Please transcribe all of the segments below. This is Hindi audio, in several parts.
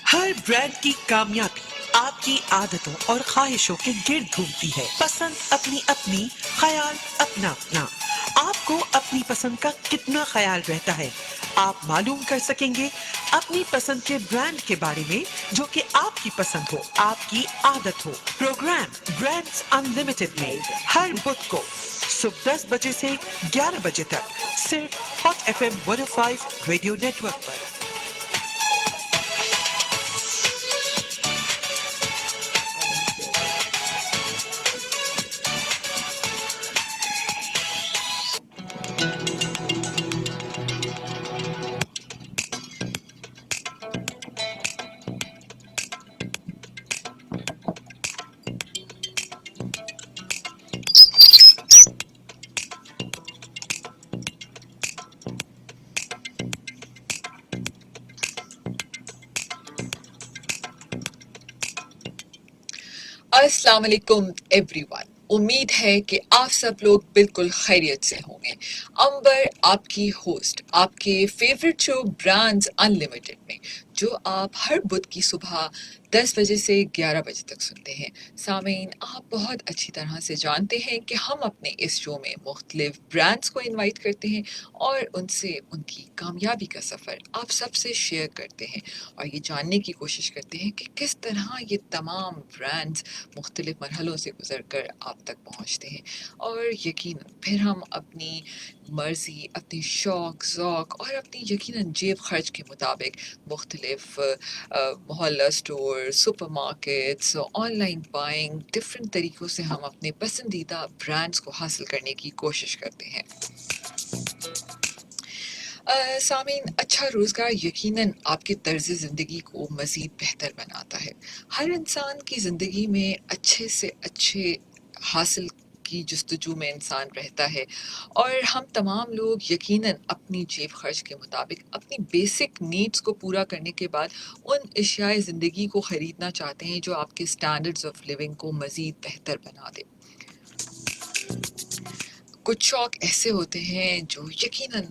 हर ब्रांड की कामयाबी आपकी आदतों और ख्वाहिशों के गिर्द घूमती है। पसंद अपनी अपनी, ख्याल अपना अपना। आपको अपनी पसंद का कितना ख्याल रहता है, आप मालूम कर सकेंगे अपनी पसंद के ब्रांड के बारे में, जो कि आपकी पसंद हो, आपकी आदत हो। प्रोग्राम ब्रांड्स अनलिमिटेड में हर बुध को सुबह 10 बजे से 11 बजे तक सिर्फ हॉट FM 105 रेडियो नेटवर्क पर। अस्सलाम वालेकुम एवरीवन। उम्मीद है कि आप सब लोग बिल्कुल खैरियत से होंगे। अंबर आपकी होस्ट आपके फेवरेट शो ब्रांड्स अनलिमिटेड में, जो आप हर बुध की सुबह 10 बजे से 11 बजे तक सुनते हैं। सामीन, आप बहुत अच्छी तरह से जानते हैं कि हम अपने इस शो में मुख्तलिफ ब्रांड्स को इनवाइट करते हैं और उनसे उनकी कामयाबी का सफ़र आप सबसे शेयर करते हैं और ये जानने की कोशिश करते हैं कि किस तरह ये तमाम ब्रांड्स मुख्तलिफ मरहलों से गुजर कर आप तक पहुँचते हैं। और यकीनन फिर हम अपनी मर्ज़ी, अपनी शौक़ ज़ौक़ और अपनी यकीनन जेब खर्च के मुताबिक मुख्तलिफ मोहल्ला store, supermarkets, online buying, different तरीक़ों से हम अपने पसंदीदा ब्रांड्स को हासिल करने की कोशिश करते हैं। सामीन, अच्छा रोज़गार यकीनन आपके तर्ज़ ज़िंदगी को मज़ीद बेहतर बनाता है। हर इंसान की ज़िंदगी में अच्छे से अच्छे हासिल की जुस्तजू में इंसान रहता है और हम तमाम लोग यकीनन अपनी जेब खर्च के मुताबिक अपनी बेसिक नीड्स को पूरा करने के बाद उन अशियाए ज़िंदगी को ख़रीदना चाहते हैं जो आपके स्टैंडर्ड्स ऑफ लिविंग को मज़ीद बेहतर बना दे। कुछ शौक़ ऐसे होते हैं जो यकीनन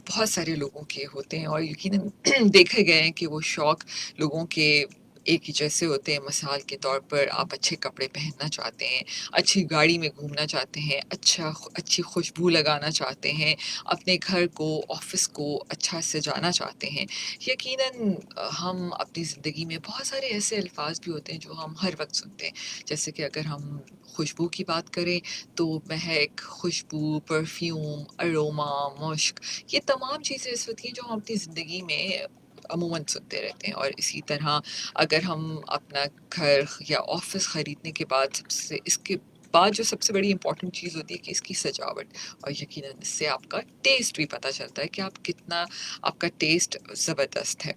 बहुत सारे लोगों के होते हैं और यकीनन देखे गए हैं कि वो शौक़ लोगों के एक ही जैसे होते हैं। मिसाल के तौर पर आप अच्छे कपड़े पहनना चाहते हैं, अच्छी गाड़ी में घूमना चाहते हैं, अच्छी खुशबू लगाना चाहते हैं, अपने घर को, ऑफ़िस को अच्छा सजाना चाहते हैं। यकीनन हम अपनी ज़िंदगी में बहुत सारे ऐसे अल्फ़ाज़ भी होते हैं जो हम हर वक़्त सुनते हैं। जैसे कि अगर हम खुशबू की बात करें तो महक, खुशबू, परफ्यूम, अरोमा, मुश्क, ये तमाम चीज़ें ऐसी होती हैं जो हम अपनी ज़िंदगी में अमूमन सुनते रहते हैं। और इसी तरह अगर हम अपना घर या ऑफ़िस ख़रीदने के बाद इसके बाद जो सबसे बड़ी इम्पॉर्टेंट चीज़ होती है कि इसकी सजावट, और यकीनन इससे आपका टेस्ट भी पता चलता है कि आपका टेस्ट ज़बरदस्त है।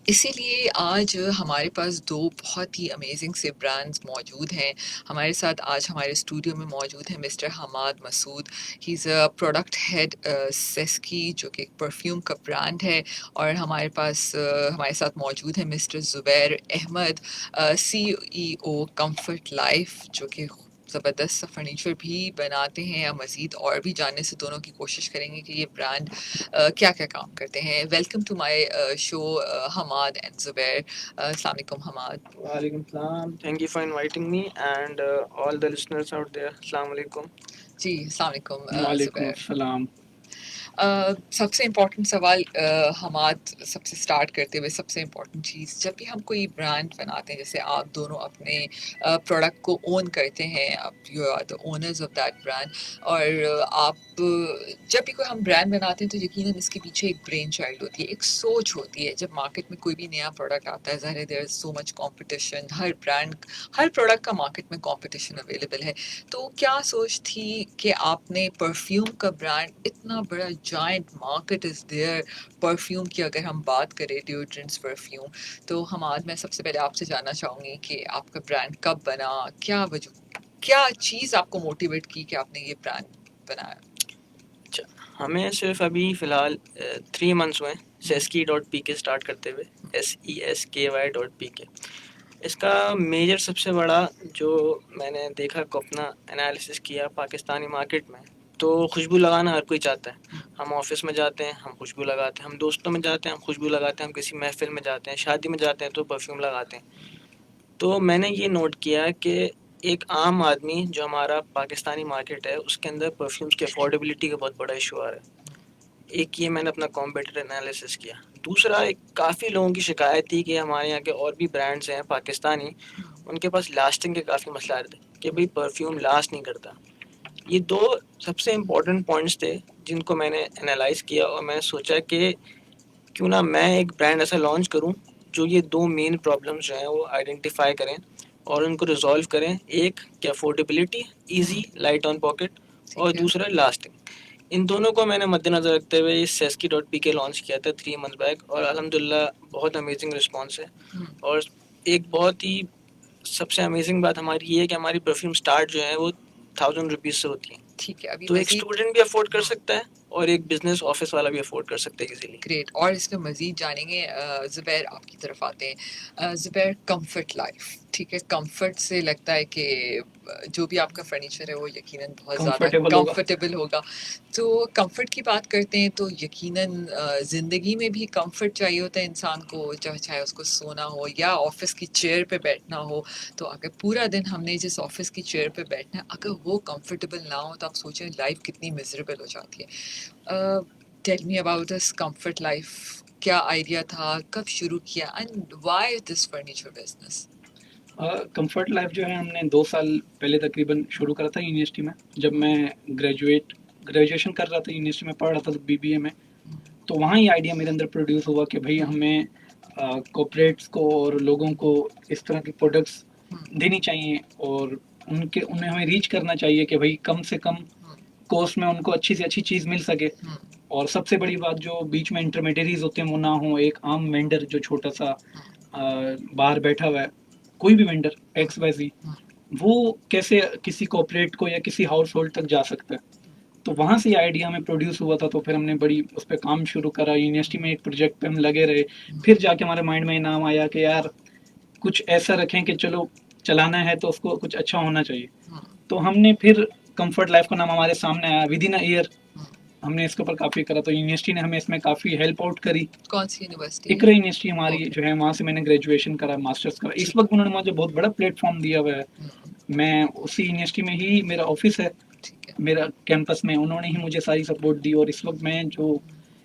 इसीलिए आज हमारे पास 2 बहुत ही अमेज़िंग से ब्रांड्स मौजूद हैं। हमारे साथ आज हमारे स्टूडियो में मौजूद हैं mister Hammad Masood. He is a product head सेस्की, जो कि एक परफ्यूम का ब्रांड है। और हमारे साथ मौजूद हैं mister Zubair Ahmed, CEO Comfort Life, जो कि ज़बरदस्त सा फर्नीचर भी बनाते हैं। मज़ीद और भी जानने से दोनों की कोशिश करेंगे कि ये ब्रांड क्या-क्या काम करते हैं। Welcome to my show Hamad and Zubair. अस्सलाम वालेकुम Hammad. Walaikum salam. Thank you for inviting me and all the listeners out there. Assalamu alaikum. जी, अस्सलाम वालेकुम वालेकुम ज़ुबैर। अस्सलाम। सबसे इम्पोर्टेंट सवाल हमाद, सबसे स्टार्ट करते हुए सबसे इम्पोर्टेंट चीज़, जब भी हम कोई ब्रांड बनाते हैं, जैसे आप दोनों अपने प्रोडक्ट को ओन करते हैं, आप you are the owners of that brand, और आप जब भी कोई हम ब्रांड बनाते हैं तो यकीनन इसके पीछे एक ब्रेन चाइल्ड होती है, एक सोच होती है। जब मार्केट में कोई भी नया प्रोडक्ट आता है, ज़ाहिर है there is so much competition, हर प्रोडक्ट का मार्केट में कॉम्पिटिशन अवेलेबल है। तो क्या सोच थी कि आपने परफ्यूम का ब्रांड, इतना बड़ा giant market is there perfume की, अगर हम बात करें डिओड्रेंट्स परफ्यूम, तो हमाद, मैं सबसे पहले आपसे जानना चाहूँगी कि आपका ब्रांड कब बना, क्या चीज़ आपको मोटिवेट की कि आपने ये ब्रांड बनाया? अच्छा, हमें सिर्फ अभी फ़िलहाल 3 मंथ्स हुए sesky.pk स्टार्ट करते हुए, SESKY.pk। इसका मेजर सबसे बड़ा जो मैंने देखा को अपना एनालिसिस किया पाकिस्तानी मार्केट में, तो खुशबू लगाना हर कोई चाहता है। हम ऑफिस में जाते हैं, हम खुशबू लगाते हैं, हम दोस्तों में जाते हैं, हम खुशबू लगाते हैं, हम किसी महफिल में जाते हैं, शादी में जाते हैं तो परफ्यूम लगाते हैं। तो मैंने ये नोट किया कि एक आम आदमी जो हमारा पाकिस्तानी मार्केट है उसके अंदर परफ्यूम्स की अफोर्डेबिलिटी का बहुत बड़ा इशू आ रहा है। एक ये मैंने अपना कॉम्पिटिटर एनालिसिस किया। दूसरा, एक काफ़ी लोगों की शिकायत थी कि हमारे यहाँ के और भी ब्रांड्स हैं पाकिस्तानी, उनके पास लास्टिंग के काफ़ी मसला थे कि भाई परफ्यूम लास्ट नहीं करता। ये दो सबसे इम्पोर्टेंट पॉइंट्स थे जिनको मैंने एनालाइज किया और मैंने सोचा कि क्यों ना मैं एक ब्रांड ऐसा लॉन्च करूं जो ये दो मेन प्रॉब्लम्स जो हैं वो आइडेंटिफाई करें और उनको रिजॉल्व करें। एक कि affordability, easy, light on pocket, और ठीक है। दूसरा लास्टिंग। इन दोनों को मैंने मद्देनज़र रखते हुए ये सेस्की.pk लॉन्च किया था 3 मंथ बैक, और अल्हम्दुलिल्लाह बहुत अमेजिंग रिस्पॉन्स है। और एक बहुत ही सबसे अमेजिंग बात हमारी ये है कि हमारी परफ्यूम स्टार्ट जो है वो 1000 रुपीज़ से होती है। ठीक है, अभी तो एक मज़ीद स्टूडेंट भी अफोर्ड कर सकता है और एक बिजनेस ऑफिस वाला भी अफोर्ड कर सकता है इजीली। ग्रेट। और इसमें मज़ीद जानेंगे। ज़ुबैर आपकी तरफ आते हैं। ज़ुबैर, कंफर्ट लाइफ, ठीक है, कंफर्ट से लगता है कि जो भी आपका फर्नीचर है वो यकीनन बहुत ज़्यादा कंफर्टेबल होगा। कंफर्टेबल होगा। तो कंफर्ट की बात करते हैं तो यकीनन ज़िंदगी में भी कंफर्ट चाहिए होता है इंसान को, चाहे उसको सोना हो या ऑफिस की चेयर पे बैठना हो। तो अगर पूरा दिन हमने जिस ऑफिस की चेयर पे बैठना है, अगर वो कंफर्टेबल ना हो तो आप सोचें लाइफ कितनी मिजरेबल हो जाती है। Tell me about this Comfort Life. क्या आइडिया था, कब शुरू किया, and why this furniture business? Comfort Life जो है हमने 2 साल पहले तकरीबन शुरू करा था यूनिवर्सिटी में। जब मैं ग्रेजुएशन कर रहा था, यूनिवर्सिटी में पढ़ रहा था तो बीबीए में, तो वहाँ ये आइडिया मेरे अंदर प्रोड्यूस हुआ कि भाई हमें कॉर्पोरेट्स को और लोगों को इस तरह के प्रोडक्ट्स देनी चाहिए और उन्हें हमें रीच करना चाहिए कि भाई कम से कम कॉस्ट में उनको अच्छी से अच्छी चीज़ मिल सके। और सबसे बड़ी बात, जो बीच में इंटरमीडियरीज होते हैं वो ना हो। एक आम वेंडर जो छोटा सा बाहर बैठा हुआ है, कोई भी वेंडर एक्स वाई जी, वो कैसे किसी कॉर्पोरेट को या किसी हाउस होल्ड तक जा सकता है। तो वहाँ से ये आइडिया हमें प्रोड्यूस हुआ था। तो फिर हमने बड़ी उस पर काम शुरू करा। यूनिवर्सिटी में एक प्रोजेक्ट पे हम लगे रहे। फिर जाके हमारे माइंड में ये नाम आया कि यार कुछ ऐसा रखें कि चलो चलाना है तो उसको कुछ अच्छा होना चाहिए। तो हमने फिर कंफर्ट लाइफ का नाम हमारे सामने आया। विद इन अ ईयर हमने इसके ऊपर काफ़ी करा। तो यूनिवर्सिटी ने हमें इसमें काफ़ी हेल्प आउट करी। कौन सी यूनिवर्सिटी? इकरा यूनिवर्सिटी हमारी Okay. जो है, वहाँ से मैंने ग्रेजुएशन करा, मास्टर्स करा। इस वक्त उन्होंने मुझे बहुत बड़ा प्लेटफॉर्म दिया हुआ है। मैं उसी यूनिवर्सिटी में ही, मेरा ऑफिस है ठीक है। मेरा कैंपस में, उन्होंने ही मुझे सारी सपोर्ट दी। और इस वक्त मैं जो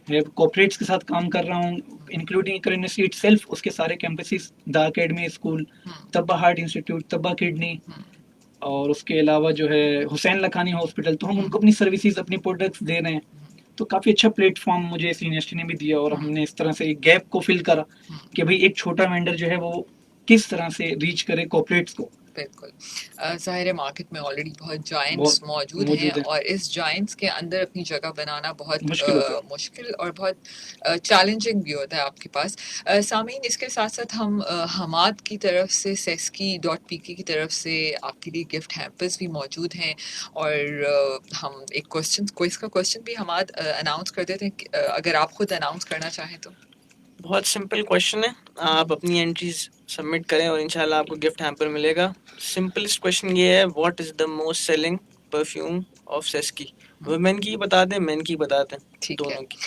है कॉर्पोरेट्स के साथ काम कर रहा हूँ, इंक्लूडिंग इकरा यूनिवर्सिटी इटसेल्फ, उसके सारे campuses, the academy school, Tabba heart institute, Tabba kidney, और उसके अलावा जो है हुसैन लखानी हॉस्पिटल, तो हम उनको अपनी सर्विसेज, अपनी प्रोडक्ट्स दे रहे हैं। तो काफ़ी अच्छा प्लेटफॉर्म मुझे इस यूनिवर्सिटी ने भी दिया। और हमने इस तरह से एक गैप को फिल करा कि भाई एक छोटा वेंडर जो है वो किस तरह से रीच करे कॉर्पोरेट्स को। बिल्कुल। ज़ाहिर है मार्केट में ऑलरेडी बहुत जायंट्स बहुत मौजूद मौजूद हैं है। और इस जायंट्स के अंदर अपनी जगह बनाना बहुत मुश्किल होता है। मुश्किल और बहुत चैलेंजिंग भी होता है आपके पास। सामीन, इसके साथ साथ हम हमाद की तरफ से, सेस्की.pk की तरफ से आपके लिए गिफ्ट हैम्पर्स भी मौजूद हैं। और हम एक क्विज का क्वेश्चन भी हमाद अनाउंस कर देते हैं अगर आप खुद अनाउंस करना चाहें तो। बहुत सिंपल क्वेश्चन है, आप अपनी एंट्रीज सबमिट करें और इंशाल्लाह आपको गिफ्ट हैम्पर मिलेगा। सिंपलेस्ट क्वेश्चन ये है, what is the most selling perfume of सेस्की? वुमेन की बता दें, मेन की बता दें, ठीक है। दोनों की।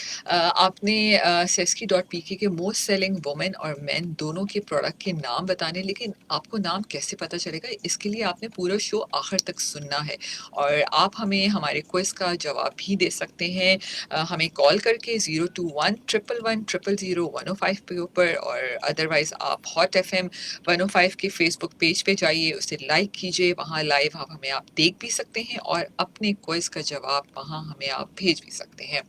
आपने सेस्की.pk के मोस्ट सेलिंग वुमेन और मेन दोनों के प्रोडक्ट के नाम बताने, लेकिन आपको नाम कैसे पता चलेगा, इसके लिए आपने पूरा शो आखिर तक सुनना है। और आप हमें हमारे क्विज का जवाब भी दे सकते हैं हमें कॉल करके 021-111-000-105 पे ऊपर, और अदरवाइज़ आप हॉट FM 105 के फेसबुक पेज पे जाइए, उसे लाइक कीजिए। वहाँ लाइव आप देख भी सकते हैं और अपने क्विज का जवाब वहाँ हमें आप भेज भी सकते हैं।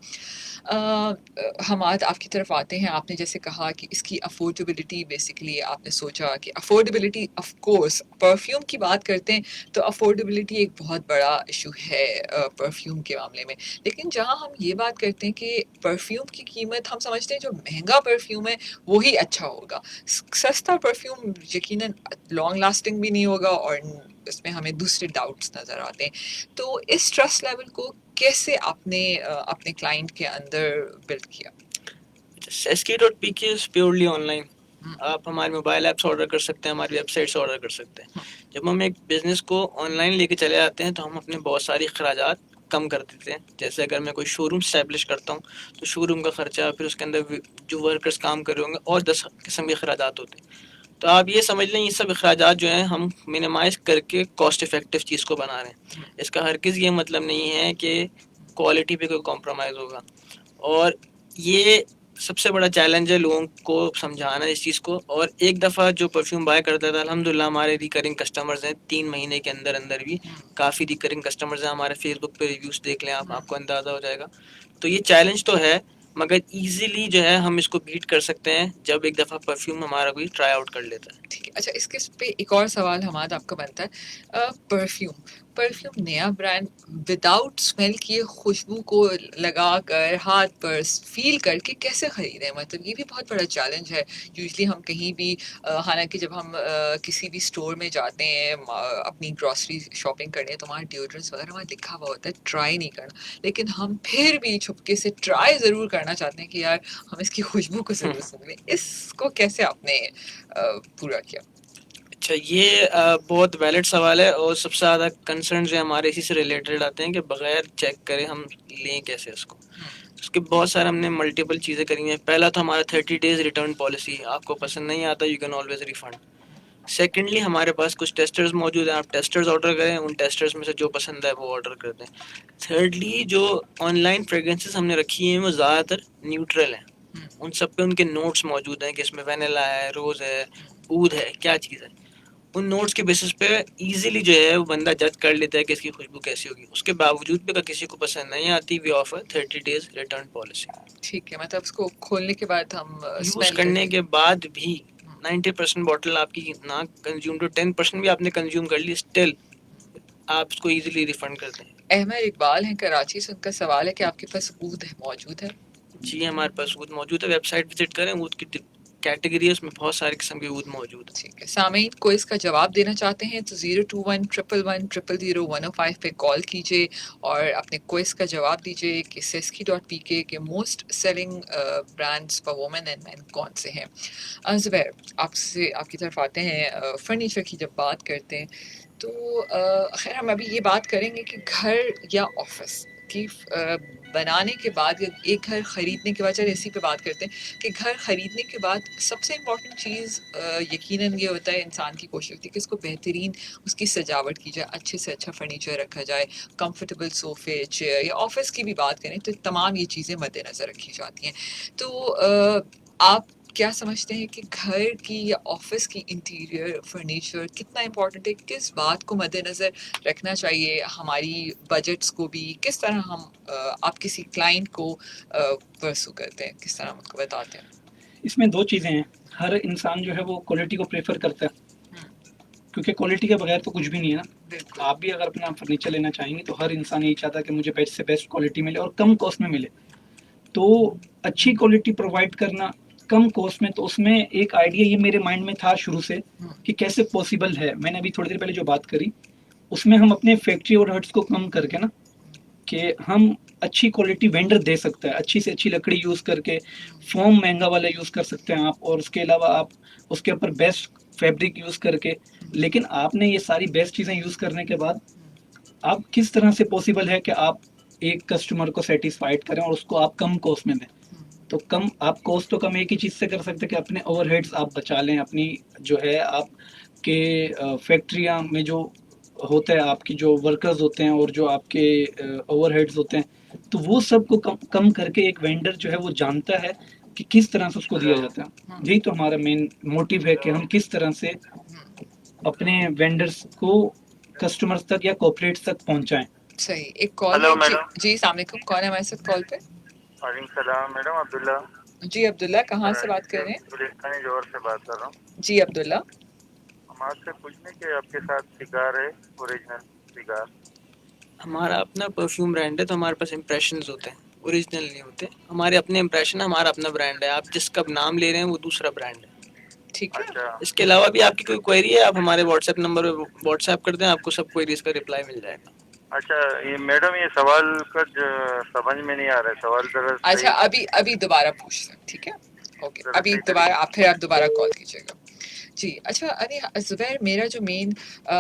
हमाद, आपकी तरफ आते हैं। आपने जैसे कहा कि इसकी अफोर्डेबिलिटी, बेसिकली आपने सोचा कि अफोर्डेबिलिटी, ऑफ कोर्स परफ्यूम की बात करते हैं तो अफोर्डेबिलिटी एक बहुत बड़ा इशू है परफ्यूम के मामले में। लेकिन जहाँ हम ये बात करते हैं कि परफ्यूम की कीमत, हम समझते हैं जो महंगा परफ्यूम है वही अच्छा होगा। सस्ता परफ्यूम यकीनन लॉन्ग लास्टिंग भी नहीं होगा और इसमें हमें दूसरे डाउट्स नज़र आते हैं। तो इस ट्रस्ट लेवल को कैसे आपने अपने क्लाइंट के अंदर बिल्ड किया? सेस्की.pk इज प्योरली ऑनलाइन। आप हमारे मोबाइल ऐप्स ऑर्डर कर सकते हैं, हमारी वेबसाइट से ऑर्डर कर सकते हैं। जब हम एक बिजनेस को ऑनलाइन लेके चले जाते हैं तो हम अपने बहुत सारी अखराजात कम कर देते हैं। जैसे अगर मैं कोई शोरूम स्टैब्लिश करता हूँ तो शोरूम का खर्चा, फिर उसके अंदर जो वर्कर्स काम कर रहे होंगे और 10 किस्म के अखराजात होते हैं। तो आप ये समझ लें ये सब अखराजात जो हैं हम मिनिमाइज़ करके कॉस्ट इफ़ेक्टिव चीज़ को बना रहे हैं। इसका हरगिज़ ये मतलब नहीं है कि क्वालिटी पे कोई कॉम्प्रोमाइज़ होगा। और ये सबसे बड़ा चैलेंज है लोगों को समझाना इस चीज़ को। और एक दफ़ा जो परफ्यूम बाय करता था, अल्हम्दुलिल्लाह हमारे रिकरिंग कस्टमर्स हैं, 3 महीने के अंदर अंदर भी काफ़ी रिकरिंग कस्टमर्स हैं। हमारे फेसबुक पे रिव्यूज़ देख लें आप, आपको अंदाज़ा हो जाएगा। तो ये चैलेंज तो है, मगर ईज़िली जो है हम इसको बीट कर सकते हैं जब एक दफ़ा परफ्यूम हमारा कोई ट्राई आउट कर लेता है। ठीक है। अच्छा, इसके पे एक और सवाल हमारा आपका बनता है, परफ्यूम नया ब्रांड विदाउट स्मेल की खुशबू को लगाकर हाथ पर फील करके कैसे खरीदें? मतलब ये भी बहुत बड़ा चैलेंज है। यूजुअली हम कहीं भी हालांकि जब हम किसी भी स्टोर में जाते हैं अपनी ग्रॉसरी शॉपिंग करने, तो वहाँ डिओड्रेंट्स वगैरह वहाँ लिखा हुआ होता है ट्राई नहीं करना, लेकिन हम फिर भी छुपके से ट्राई ज़रूर करना चाहते हैं कि यार हम इसकी खुशबू को ज़रूर सुन लें। इसको कैसे आपने पूरा किया? अच्छा, ये बहुत वैलिड सवाल है और सबसे ज़्यादा कंसर्न जो है हमारे इसी से रिलेटेड आते हैं कि बगैर चेक करे हम लें कैसे इसको। उसके बहुत सारे हमने मल्टीपल चीज़ें करी हैं। पहला तो हमारा 30 डेज़ रिटर्न पॉलिसी, आपको पसंद नहीं आता you can always refund. Secondly हमारे पास कुछ टेस्टर्स मौजूद हैं, आप टेस्टर्स ऑर्डर करें, उन टेस्टर्स में से जो पसंद है वो ऑर्डर कर दें। थर्डली जो ऑनलाइन फ्रेगरेंसेस हमने रखी हैं वो ज़्यादातर न्यूट्रल हैं, उन सब पे उनके नोट्स मौजूद हैं कि इसमें वैनिला है, रोज़ है, ऊद है, क्या चीज़ है। उन नोट्स के बेसिस पे इजीली जो है वो बंदा जज कर लेता है कि इसकी खुशबू कैसी होगी। उसके बावजूद भी अगर किसी को पसंद नहीं आती, we offer 30 days return policy. ठीक है, मतलब उसको खोलने के बाद हम यूज स्मेल करने के बाद भी 90% बॉटल आपकी ना कंज्यूम तो 10% भी आपने कंज्यूम कर ली, स्टिल आप इसको इजीली रिफंड कर दें। अहमद इकबाल हैं कराची से, उनका सवाल है कि आपके पास ऊद मौजूद है? जी हमारे पास ऊद मौजूद है, वेबसाइट विजिट करें, ऊद की कैटेगरी है, उसमें बहुत सारे किस्म की ऊद मौजूद है। ठीक है, सामीन को इसका जवाब देना चाहते हैं तो 02111000105 पे कॉल कीजिए और अपने क्विज का जवाब दीजिए कि seski.pk के most selling brands for women and main कौन से हैं। ज़ुबैर, आपसे आपकी तरफ आते हैं। फर्नीचर की जब बात करते हैं तो खैर हम अभी ये बात करेंगे कि घर या ऑफिस की बनाने के बाद या एक घर ख़रीदने के बाद, चलिए इसी पे बात करते हैं कि घर ख़रीदने के बाद सबसे इम्पॉर्टेंट चीज़ यकीनन ये होता है, इंसान की कोशिश होती है कि इसको बेहतरीन उसकी सजावट की जाए, अच्छे से अच्छा फर्नीचर रखा जाए, कंफर्टेबल सोफ़े, चेयर, या ऑफिस की भी बात करें तो तमाम ये चीज़ें मद्देनज़र रखी जाती हैं। तो आप क्या समझते हैं कि घर की या ऑफिस की इंटीरियर फर्नीचर कितना इम्पोर्टेंट है? किस बात को मद्देनज़र रखना चाहिए? हमारी बजट्स को भी किस तरह हम आप किसी क्लाइंट को परसू करते हैं, किस तरह हम उनको बताते हैं? इसमें 2 चीज़ें हैं। हर इंसान जो है वो क्वालिटी को प्रेफ़र करता है, क्योंकि क्वालिटी के बगैर तो कुछ भी नहीं है ना। बिल्कुल। आप भी अगर अपना फर्नीचर लेना चाहेंगे तो हर इंसान यही चाहता है कि मुझे बेस्ट से बेस्ट क्वालिटी मिले और कम कॉस्ट में मिले। तो अच्छी क्वालिटी प्रोवाइड करना कम कॉस्ट में, तो उसमें एक आइडिया ये मेरे माइंड में था शुरू से कि कैसे पॉसिबल है। मैंने अभी थोड़ी देर पहले जो बात करी उसमें हम अपने फैक्ट्री ओवरहेड्स को कम करके ना, कि हम अच्छी क्वालिटी वेंडर दे सकता है, अच्छी से अच्छी लकड़ी यूज़ करके, फोम महंगा वाला यूज़ कर सकते हैं आप, और उसके अलावा आप उसके ऊपर बेस्ट फैब्रिक यूज़ करके। लेकिन आपने ये सारी बेस्ट चीज़ें यूज़ करने के बाद आप किस तरह से पॉसिबल है कि आप एक कस्टमर को सेटिस्फाइड करें और उसको आप कम कॉस्ट में दें। तो कम आप कॉस्ट तो कम एक ही चीज़ से कर सकते हैं कि अपने ओवरहेड्स आप बचा लें। अपनी जो है आपके फैक्ट्रियाँ में जो होता है, आपकी जो वर्कर्स होते हैं और जो आपके ओवरहेड्स होते हैं, तो वो सब को कम करके एक वेंडर जो है वो जानता है कि किस तरह से उसको दिया जाता है। यही तो हमारा मेन मोटिव है कि हम किस तरह से अपने वेंडर्स को कस्टमर्स तक या कॉर्पोरेट्स तक पहुंचाएं। सही। एक कॉल हेलो है मैडम। जी, अस्सलाम वालेकुम। कौन है हमारे साथ कॉल पे? वालेकुम सलाम मैडम, अब्दुल्ला। जी अब्दुल्ला, कहाँ से बात कर रहे हैं? गुलिस्तानी जोहर से बात कर रहा हूँ। जी अब्दुल्ला, हम आपसे पूछने के आपके साथ सिगार है, ओरिजिनल सिगार। हमारा अपना परफ्यूम ब्रांड है, तो हमारे पास इम्प्रेशंस होते हैं, ओरिजिनल नहीं होते। हमारे अपने इम्प्रेशन है, हमारा अपना ब्रांड है। आप जिसका नाम ले रहे हैं वो दूसरा ब्रांड है। ठीक है। अच्छा इसके अलावा भी आपकी कोई क्वेरी है, आप हमारे व्हाट्सएप नंबर पे व्हाट्सएप कर दें, आपको सब क्वेरीज का रिप्लाई मिल जाएगा। अच्छा, ये मैडम ये सवाल का समझ में नहीं आ रहा है। सवाल जरा अच्छा, सही- अभी दोबारा पूछ लें, ठीक है? ओके, जरा अभी सही दोबारा आप दोबारा कॉल कीजिएगा। जी, अच्छा अरे ज़ुबैर, मेरा जो मेन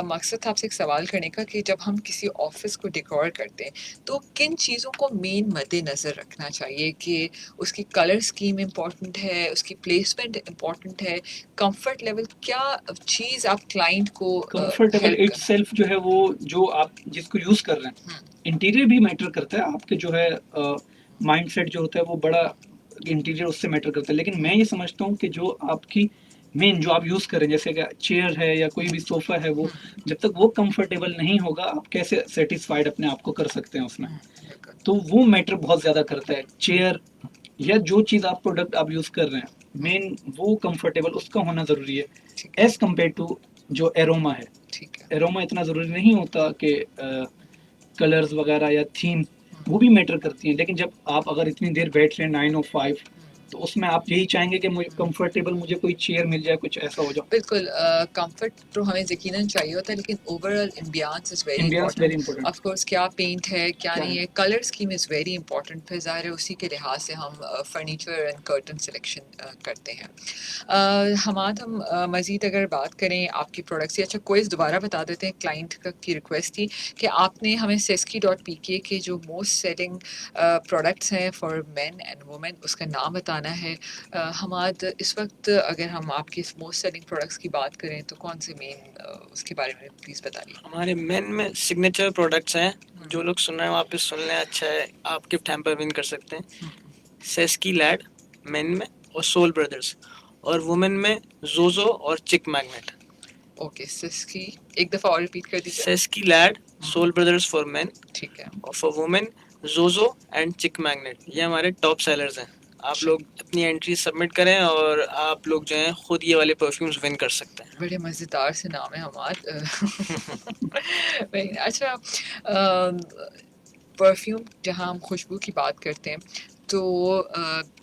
मकसद था आपसे एक सवाल करने का कि जब हम किसी ऑफ़िस को डेकोर करते हैं, तो किन चीज़ों को मेन मद्देनज़र रखना चाहिए कि उसकी कलर स्कीम इम्पोर्टेंट है, उसकी प्लेसमेंट इम्पोर्टेंट है, कम्फ़र्ट लेवल, क्या चीज़ आप क्लाइंट को कंफर्टेबल हेल्प कर। इटसेल्फ जो है वो जो आप जिसको यूज कर रहे हैं, हुँ, इंटीरियर भी मैटर करता है, आपके जो है माइंडसेट जो होता है वो बड़ा इंटीरियर उससे मैटर करता है, लेकिन मैं ये समझता हूँ कि जो आपकी मेन जो आप यूज करें जैसे कि चेयर है या कोई भी सोफा है, वो हुँ, जब तक वो कंफर्टेबल नहीं होगा आप कैसे सेटिस्फाइड अपने आप को कर सकते हैं उसमें। हुँ, बिल्कुल, तो वो मैटर बहुत ज्यादा करता है, चेयर या जो चीज आप प्रोडक्ट आप यूज कर रहे हैं, मेन वो कंफर्टेबल उसका होना जरूरी है ठीक है, एज कम्पेयर टू जो एरोमा है। ठीक है। एरोमा इतना ज़रूरी नहीं होता कि कलर्स वगैरह या थीम हुँ, वो भी मैटर करती हैं, लेकिन जब आप अगर इतनी देर बैठ रहे हैं 9 और 5, हुँ। तो उसमें आप यही चाहेंगे कि मुझे कंफर्टेबल मुझे कोई चेयर मिल जाए, कुछ ऐसा हो जाए। बिल्कुल, कंफर्ट तो हमें यकीनन चाहिए होता है, लेकिन overall ambience is very ambience very important. Important. Of course क्या पेंट है, क्या क्या नहीं है? है, colour scheme is very important. फिर ज़ाहिर है उसी के लिहाज से हम फर्नीचर एंड कर्टन सिलेक्शन करते हैं। हमाद, हम मज़ीद अगर बात करें आपकी प्रोडक्ट्स की, अच्छा क्विज़ दोबारा बता देते हैं, क्लाइंट की रिक्वेस्ट थी कि आपने हमें seski.pk के जो मोस्ट सेलिंग प्रोडक्ट्स हैं फॉर मेन एंड वुमेन उसका नाम बताना है। हमाद, इस वक्त अगर हम आपकी मोस्ट सेलिंग प्रोडक्ट्स की बात करें तो कौन से मेन उसके बारे में प्लीज़ बताइए। हमारे मेन में सिग्नेचर प्रोडक्ट्स हैं, हम्म, जो लोग सुन रहे हैं वापस सुन लें, अच्छा है, आप गिफ्ट हैम्पर विन कर सकते हैं। हम्म, सेस्की लैड मेन में, और सोल ब्रदर्स, और वुमेन में जोजो और चिक मैग्नेट। ओके, सिस्की एक दफ़ा और रिपीट कर दीजिए। सेस्की लैड, सोल ब्रदर्स फॉर मेन, ठीक है, और for women Jojo and chic magnet. ये हमारे टॉप सेलर्स हैं। आप लोग अपनी एंट्री सबमिट करें और आप लोग जो हैं खुद ये वाले परफ्यूम्स विन कर सकते हैं। बड़े मज़ेदार से नाम है हमाद। अच्छा, परफ्यूम जहाँ हम खुशबू की बात करते हैं, तो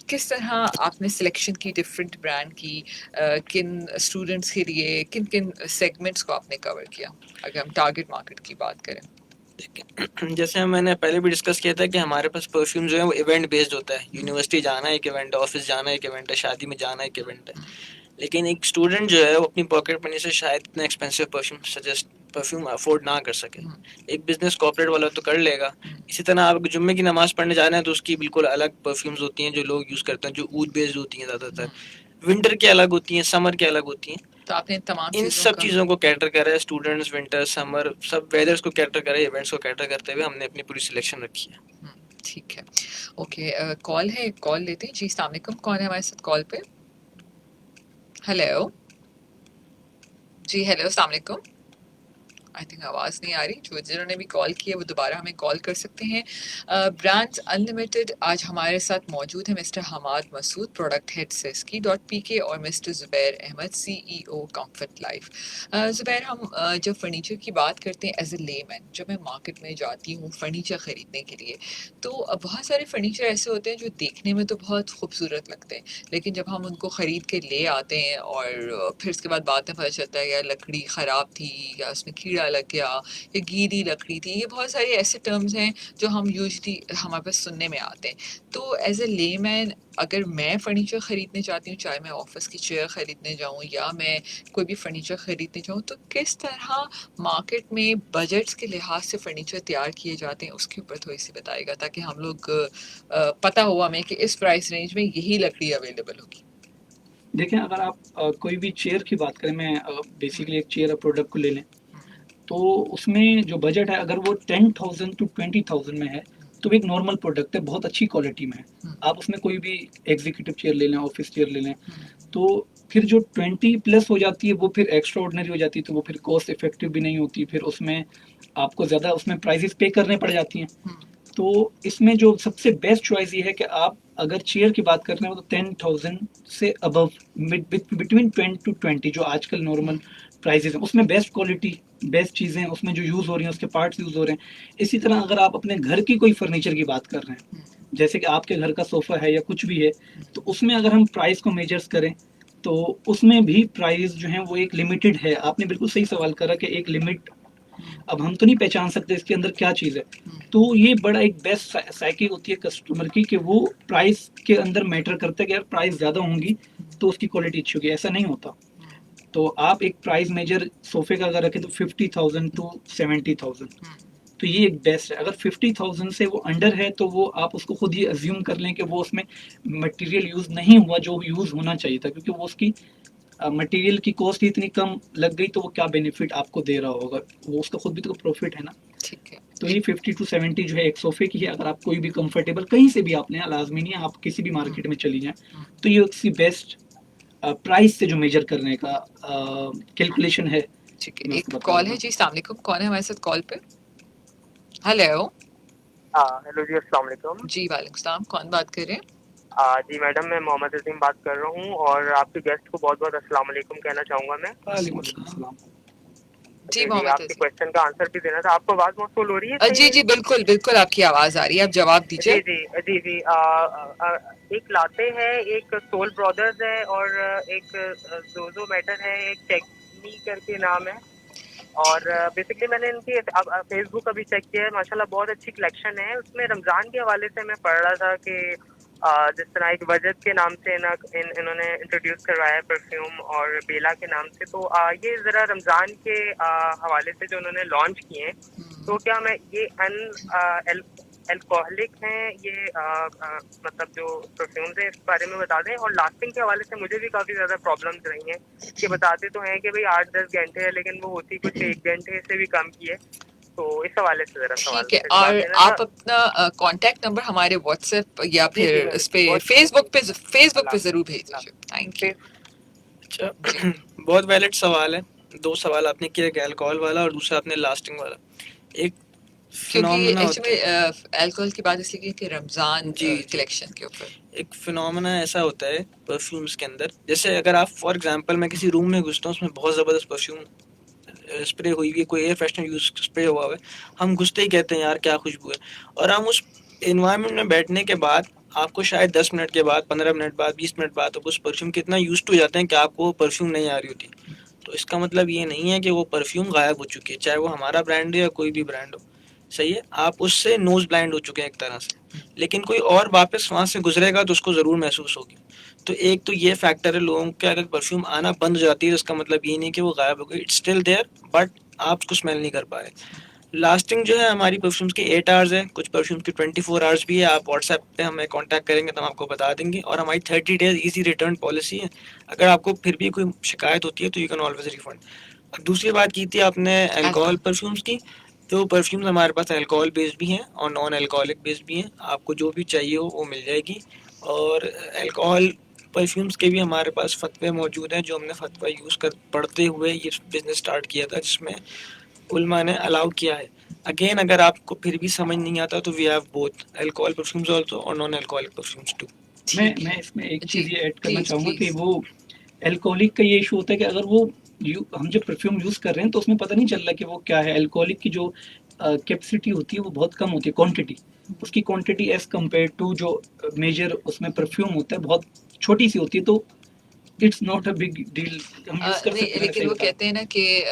किस तरह आपने सिलेक्शन की डिफरेंट ब्रांड की, किन स्टूडेंट्स के लिए किन किन सेगमेंट्स को आपने कवर किया, अगर हम टारगेट मार्केट की बात करें। देखिए, जैसे मैंने पहले भी डिस्कस किया था कि हमारे पास परफ्यूम जो है वो इवेंट बेस्ड होता है। यूनिवर्सिटी जाना एक इवेंट है, ऑफिस जाना एक इवेंट है, शादी में जाना एक इवेंट है। लेकिन एक स्टूडेंट जो है वो अपनी पॉकेट मनी से शायद इतना एक्सपेंसिव परफ्यूम अफोर्ड ना कर सके। एक बिजनेस कॉर्पोरेट वाला तो कर लेगा। इसी तरह आप जुम्मे की नमाज पढ़ने जा रहे हैं तो उसकी बिल्कुल अलग परफ्यूम्स होती हैं जो लोग यूज़ करते हैं, जो ऊद बेस्ड होती हैं ज़्यादातर। विंटर की अलग होती हैं, समर की अलग होती हैं। तो आपने तमाम इन चीज़ों सब का। चीज़ों को कैटर करा है, स्टूडेंट्स, विंटर, समर, सब वेदर्स को कैटर करा है, इवेंट्स को कैटर करते हुए हमने अपनी पूरी सिलेक्शन रखी है। ठीक है, ओके, कॉल है, कॉल लेते हैं जी। अस्सलाम वालेकुम, कौन है हमारे साथ कॉल पे? हेलो जी, हेलो, अस्सलाम वालेकुम। आई थिंक आवाज़ नहीं आ रही। जो जिन्होंने भी कॉल किया वो दोबारा हमें कॉल कर सकते हैं। ब्रांड्स अनलिमिटेड आज हमारे साथ मौजूद है mister Hammad Masood, product head seski.pk, और mister Zubair Ahmed, CEO Comfort Life. ज़ुबैर, हम जब फर्नीचर की बात करते हैं एज ए लेमैन, जब मैं मार्केट में जाती हूँ फर्नीचर ख़रीदने के लिए, तो बहुत सारे फर्नीचर ऐसे होते हैं जो देखने में तो बहुत खूबसूरत लगते हैं, लेकिन जब हम उनको ख़रीद के ले आते हैं और फिर उसके बाद बाद में पता चलता है यार लकड़ी ख़राब थी, या उसमें कीड़ा लग गया, या गीली लकड़ी थी। ये बहुत सारे ऐसे टर्म्स हैं जो हम यूजुअली हमारे पास सुनने में आते हैं। तो एज ए लेमैन अगर मैं फ़र्नीचर ख़रीदने चाहती हूँ, चाहे मैं ऑफिस की चेयर ख़रीदने जाऊँ या मैं कोई भी फ़र्नीचर ख़रीदने जाऊँ, तो किस तरह मार्केट में बजट्स के लिहाज से फ़र्नीचर तैयार किए जाते हैं उसके ऊपर थोड़ी सी बताइएगा, ताकि हम लोग पता हो हमें कि इस प्राइस रेंज में यही लकड़ी अवेलेबल होगी। देखें, अगर आप कोई भी चेयर की बात करें, मैं बेसिकली एक चेयर प्रोडक्ट को ले लें, तो उसमें जो बजट है अगर वो 10,000 to 20,000 में है, तो वो एक नॉर्मल प्रोडक्ट है, बहुत अच्छी क्वालिटी में है। आप उसमें कोई भी एग्जीक्यूटिव चेयर ले लें, ऑफिस चेयर ले लें, तो फिर जो 20 प्लस हो जाती है वो फिर एक्स्ट्रा ऑर्डिनरी हो जाती है, तो वो फिर कॉस्ट इफेक्टिव भी नहीं होती, फिर उसमें आपको ज़्यादा उसमें प्राइसेस पे करने पड़ जाती हैं। तो इसमें जो सबसे बेस्ट चॉइस ये है कि आप अगर चेयर की बात कर रहे हो तो 10,000 से अबव, बिटवीन 10 to 20 जो आजकल नॉर्मल प्राइसेस हैं, उसमें बेस्ट क्वालिटी, बेस्ट चीज़ें उसमें जो यूज़ हो रही हैं, उसके पार्ट्स यूज़ हो रहे हैं। इसी तरह अगर आप अपने घर की कोई फर्नीचर की बात कर रहे हैं, जैसे कि आपके घर का सोफ़ा है या कुछ भी है, तो उसमें अगर हम प्राइस को मेजर्स करें तो उसमें भी प्राइस जो है वो एक लिमिटेड है। आपने बिल्कुल सही सवाल करा कि एक लिमिट, अब हम तो नहीं पहचान सकते इसके अंदर क्या चीज़ है। तो ये बड़ा एक बेस्ट साइकी होती है कस्टमर की कि वो प्राइस के अंदर मैटर करता है कि यार प्राइस ज़्यादा होंगी तो उसकी क्वालिटी अच्छी होगी, ऐसा नहीं होता। तो आप एक प्राइस मेजर सोफे का अगर रखें तो 50,000 टू 70,000, तो ये एक बेस्ट है। अगर 50,000 से वो अंडर है तो वो आप उसको खुद ही अज्यूम कर लें कि वो उसमें मटेरियल यूज नहीं हुआ जो यूज होना चाहिए था, क्योंकि वो उसकी मटेरियल की कॉस्ट इतनी कम लग गई, तो वो क्या बेनिफिट आपको दे रहा होगा, वो उसका खुद भी तो प्रॉफिट है ना। ठीक है। तो ये 50 टू 70 जो है एक सोफे की है। अगर आप कोई भी कंफर्टेबल कहीं से भी आप लें, लाजमी नहीं है आप किसी भी मार्केट में चली जाएं, तो ये उसकी बेस्ट प्राइस से जो मेजर करने का कैलकुलेशन है। ठीक मैं है, उसको एक बता कॉल रहा है हूँ। जी। अस्सलाम वालेकुम, कौन है हमारे साथ कॉल पे? हेलो हेलो जी, अस्सलाम वालेकुम। जी, वालेकुम सलाम, कौन बात कर रहे हैं? जी मैडम, मैं मोहम्मद अजीम बात कर रहा हूँ और आपके गेस्ट को बहुत बहुत अस्सलाम वालेकुम कहना चाहूँगा मैं। वालेकुम सलाम। जी जी, मोहम्मद आपके अजीम। क्वेश्चन का आंसर भी देना था। आपको आवाज़ मौसूल हो रही है सही जी मेरी? जी, बिल्कुल बिल्कुल आपकी आवाज आ रही है, आप जवाब जी, दीजिए। जी, जी, जी। एक लाते है, एक सोल ब्रदर्स है और एक ज़ोज़ो मैटर है, एक टेक्नी करके नाम है। और बेसिकली मैंने इनकी अब फेसबुक अभी चेक किया है, माशाल्लाह बहुत अच्छी कलेक्शन है। उसमें रमज़ान के हवाले से मैं पढ़ रहा था कि जिस तरह एक वजद के नाम से इन्होंने इंट्रोड्यूस करवाया है परफ्यूम, और बेला के नाम से। तो ये ज़रा रमज़ान के हवाले से जो उन्होंने लॉन्च किए हैं, तो क्या मैं ये अल्कोहलिक हैं ये मतलब जो परफ्यूम्स हैं, इस बारे में बता दें। और लास्टिंग के हवाले से मुझे भी काफ़ी ज़्यादा प्रॉब्लम्स रही हैं कि बताते तो हैं कि भाई 8-10 घंटे है, लेकिन वो होती कुछ 1 घंटे से भी कम की है। तो इस हवाले से ज़रा सवाल ठीक है, का जवाब और देना था। आप अपना कांटेक्ट नंबर हमारे व्हाट्सएप या जी, फिर जी, मैं इस पे बहुत फेसबुक पे अल्लाह जरूर भेज दीजिए। Thank you. अच्छा जी बहुत वैलिड सवाल है। दो सवाल आपने किया, एक अल्कोहल वाला और दूसरा आपने लास्टिंग वाला। एक क्योंकि फिनोमेना होता एक्चुअली है। अल्कोहल की बात इसलिए की कि रमजान जी जी, कलेक्शन के ऊपर। एक फिनोमेना ऐसा होता है परफ्यूम्स के अंदर, जैसे अगर आप फॉर एग्जांपल मैं किसी रूम में घुसता हूँ, उसमें बहुत ज़बरदस्त परफ्यूम स्प्रे हुई हुई है, कोई एयर फ्रेशनर यूज स्प्रे हुआ हुआ है, हम घुसते ही कहते हैं यार क्या खुशबू है। और हम उस इन्वायरमेंट में बैठने के बाद आपको शायद 10 मिनट के बाद, 15 मिनट बाद, 20 मिनट बाद आप उस परफ्यूम के इतना यूज हो जाते हैं कि आपको वो परफ्यूम नहीं आ रही होती। तो इसका मतलब ये नहीं है कि वो परफ्यूम गायब हो चुकी है, चाहे वो हमारा ब्रांड है या कोई भी ब्रांड हो। सही है, आप उससे नोज ब्लाइंड हो चुके हैं एक तरह से, लेकिन कोई और वापस वहाँ से गुजरेगा तो उसको ज़रूर महसूस होगी। तो एक तो ये फैक्टर है, लोगों के अगर परफ्यूम आना बंद हो जाती है तो इसका मतलब ये नहीं कि वो गायब हो गई, इट्स स्टिल देयर, बट आप उसको स्मेल नहीं कर पा रहे। लास्टिंग जो है हमारी परफ्यूम्स की 8 आवर्स है, कुछ परफ्यूम्स की 24 आवर्स भी है। आप व्हाट्सएप पे हमें कांटेक्ट करेंगे तो हम आपको बता देंगे। और हमारी 30 डेज इजी रिटर्न पॉलिसी है, अगर आपको फिर भी कोई शिकायत होती है तो यू कैन ऑलवेज रिफंड। दूसरी बात की थी आपने अल्कोहल परफ्यूम्स की, तो परफ्यूम्स हमारे पास अल्कोहल बेस्ड भी हैं और नॉन अल्कोहलिक बेस्ड भी हैं, आपको जो भी चाहिए हो वो मिल जाएगी। और अल्कोहल परफ्यूम्स के भी हमारे पास फतवे मौजूद हैं, जो हमने फतवा यूज़ कर पढ़ते हुए ये बिज़नेस स्टार्ट किया था, जिसमें उलमा ने अलाउ किया है। अगेन अगर आपको फिर भी समझ नहीं आता तो we have both alcohol perfumes also और नॉन अल्कोहलिक परफ्यूम्स टू। ठीक मैं है इसमें एक जी, चीज़ ये ऐड करना प्लीज चाहूँगा कि प्लीज। वो अल्कोहलिक का ये इशू होता है कि अगर वो हम जब परफ्यूम यूज़ कर रहे हैं तो उसमें पता नहीं चल रहा कि वो क्या है। अल्कोहलिक की जो कैपेसिटी होती है वो बहुत कम होती है, क्वांटिटी, उसकी क्वांटिटी एज कम्पेयर टू जो मेजर उसमें परफ्यूम होता है बहुत छोटी सी होती है, तो it's not a big deal, हम यूज़ कर सकते नहीं, हैं। लेकिन सही वो बता कहते हैं ना कि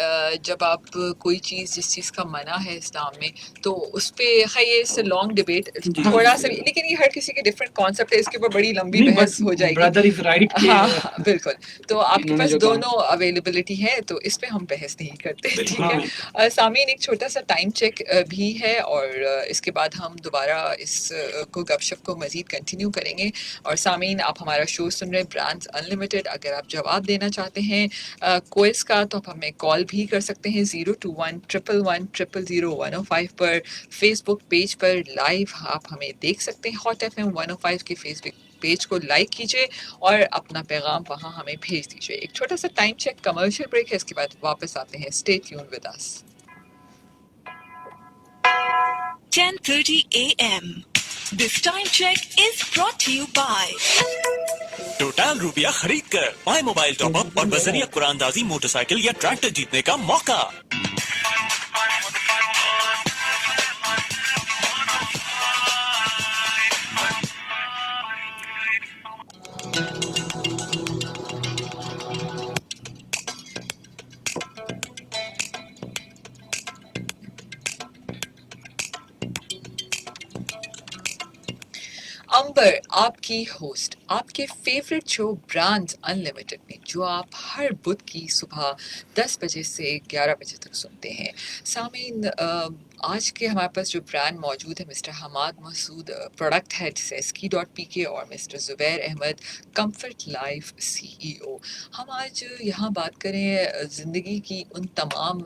जब आप कोई चीज़ जिस चीज़ का मना है इस्लाम में, तो उस पे है ये इट्स लॉन्ग डिबेट जी हाँ थोड़ा सा, जी, लेकिन ये हर किसी की डिफरेंट कॉन्सेप्ट है, इसके ऊपर बड़ी लंबी नहीं, बट बहस हो जाएगी। ब्रदर इज राइट के हाँ हाँ, बिल्कुल। तो आपके इन्होंने पास जो कहा। दोनों अवेलेबिलिटी है, तो इस पे हम बहस नहीं करते। ठीक बिल्कुल हाँ बिल्कुल। है सामीन, एक छोटा सा टाइम चेक भी है, और इसके बाद हम दोबारा इस को गपशप को मजीद कंटिन्यू करेंगे। और सामीन, आप हमारा शो सुन रहे हैं ब्रांड्स अनलिमिटेड, अगर आप जवाब देना चाहते हैं क्विज का, तो आप हमें कॉल भी कर सकते हैं 021-111-000-105 पर। फेसबुक पेज पर लाइव आप हमें देख सकते हैं, हॉट FM 105 के फेसबुक पेज को लाइक कीजिए और अपना पैगाम वहां हमें भेज दीजिए। एक छोटा सा टाइम चेक, कमर्शियल ब्रेक है, इसके बाद वापस आते हैं। Stay tune with us. 10:30 a.m. This time check is brought to you by total रुपया खरीद कर पाए मोबाइल टॉपअप और बजरिया कुरानदाजी मोटरसाइकिल या ट्रैक्टर जीतने का मौका। अम्ब पर आपकी होस्ट आपके फेवरेट शो ब्रांड्स अनलिमिटेड में, जो आप हर बुध की सुबह 10 बजे से 11 बजे तक सुनते हैं। सामीन, आज के हमारे पास जो ब्रांड मौजूद है, mister Hammad Masood, product head सेस्की.pk, और mister Zubair Ahmed, comfort life CEO। हम आज यहाँ बात करें ज़िंदगी की उन तमाम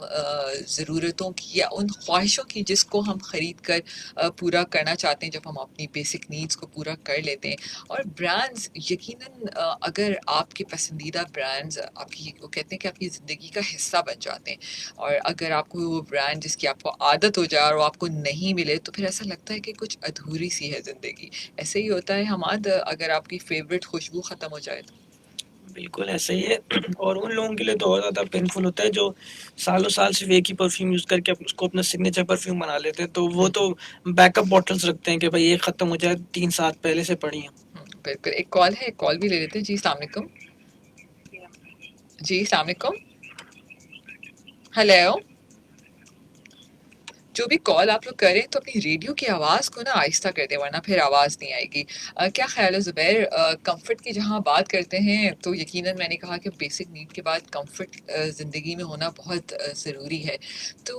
ज़रूरतों की या उन ख्वाहिशों की जिसको हम ख़रीद कर पूरा करना चाहते हैं जब हम अपनी बेसिक नीड्स को पूरा कर लेते हैं। और ब्रांड्स यकीनन अगर आपके पसंदीदा ब्रांड्स आपकी, वो कहते हैं कि आपकी ज़िंदगी का हिस्सा बन जाते हैं, और अगर आपको वो ब्रांड जिसकी आपको आदत हो जाए और वो आपको नहीं मिले तो फिर ऐसा लगता है कि कुछ अधूरी सी है ज़िंदगी। ऐसे ही होता है हमाद, अगर आपकी फेवरेट खुशबू ख़त्म हो जाए तो? बिल्कुल ऐसे ही है। और उन लोगों के लिए तो और ज़्यादा पेनफुल होता है जो सालों साल सिर्फ एक ही परफ्यूम यूज़ करके उसको अपना सिग्नेचर परफ्यूम बना लेते हैं। तो वो तो बैकअप बॉटल्स रखते हैं कि भाई ये ख़त्म हो जाए, 3 साल पहले से पड़ी हैं। बिल्कुल। एक कॉल है, एक कॉल भी ले लेते हैं। जी अस्सलाम वालेकुम। जी अस्सलाम वालेकुम। हेलो। जो भी कॉल आप लोग करें तो अपनी रेडियो की आवाज़ को ना आहिस्ता कर दें, वरना फिर आवाज़ नहीं आएगी। क्या ख्याल है ज़ुबैर, कंफर्ट की जहाँ बात करते हैं तो यकीनन मैंने कहा कि बेसिक नीड के बाद कंफर्ट ज़िंदगी में होना बहुत ज़रूरी है। तो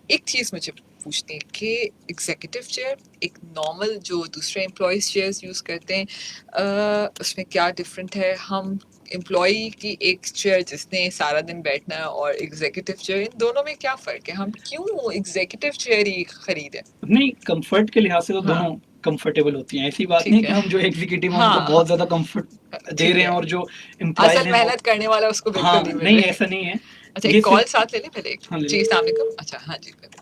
एक चीज़ मुझे पूछनी है कि एग्जीक्यूटिव चेयर, एक नॉर्मल जो दूसरे एम्प्लॉयज़ चेयर्स यूज़ करते हैं, उसमें क्या डिफरेंट है? हम एम्प्लॉई की एक चेयर जिसने सारा दिन बैठना है और एग्जीक्यूटिव चेयर, इन दोनों में क्या फ़र्क है? हम क्यों एग्जीक्यूटिव चेयर ही खरीदें? नहीं, कंफर्ट के लिहाज से तो हाँ। दोनों कंफर्टेबल होती हैं। ऐसी बात ठीक नहीं कि है। हम जो एग्जीक्यूटिव हैं हाँ, उनको बहुत ज़्यादा कंफर्ट दे ठीक रहे हैं है। और जो एम्प्लॉयज़ असल हैं वो मेहनत करने वाला उसको बिल्कुल हाँ, नहीं मिल नहीं रहा है। ऐसा नहीं है। अच्छा, ये एक कॉल सिर्फ साथ ले लें पहले एक। हाँ, ले जी लें। अस्सलाम वालेकुम। अच्छा, हाँ जी, बताइए।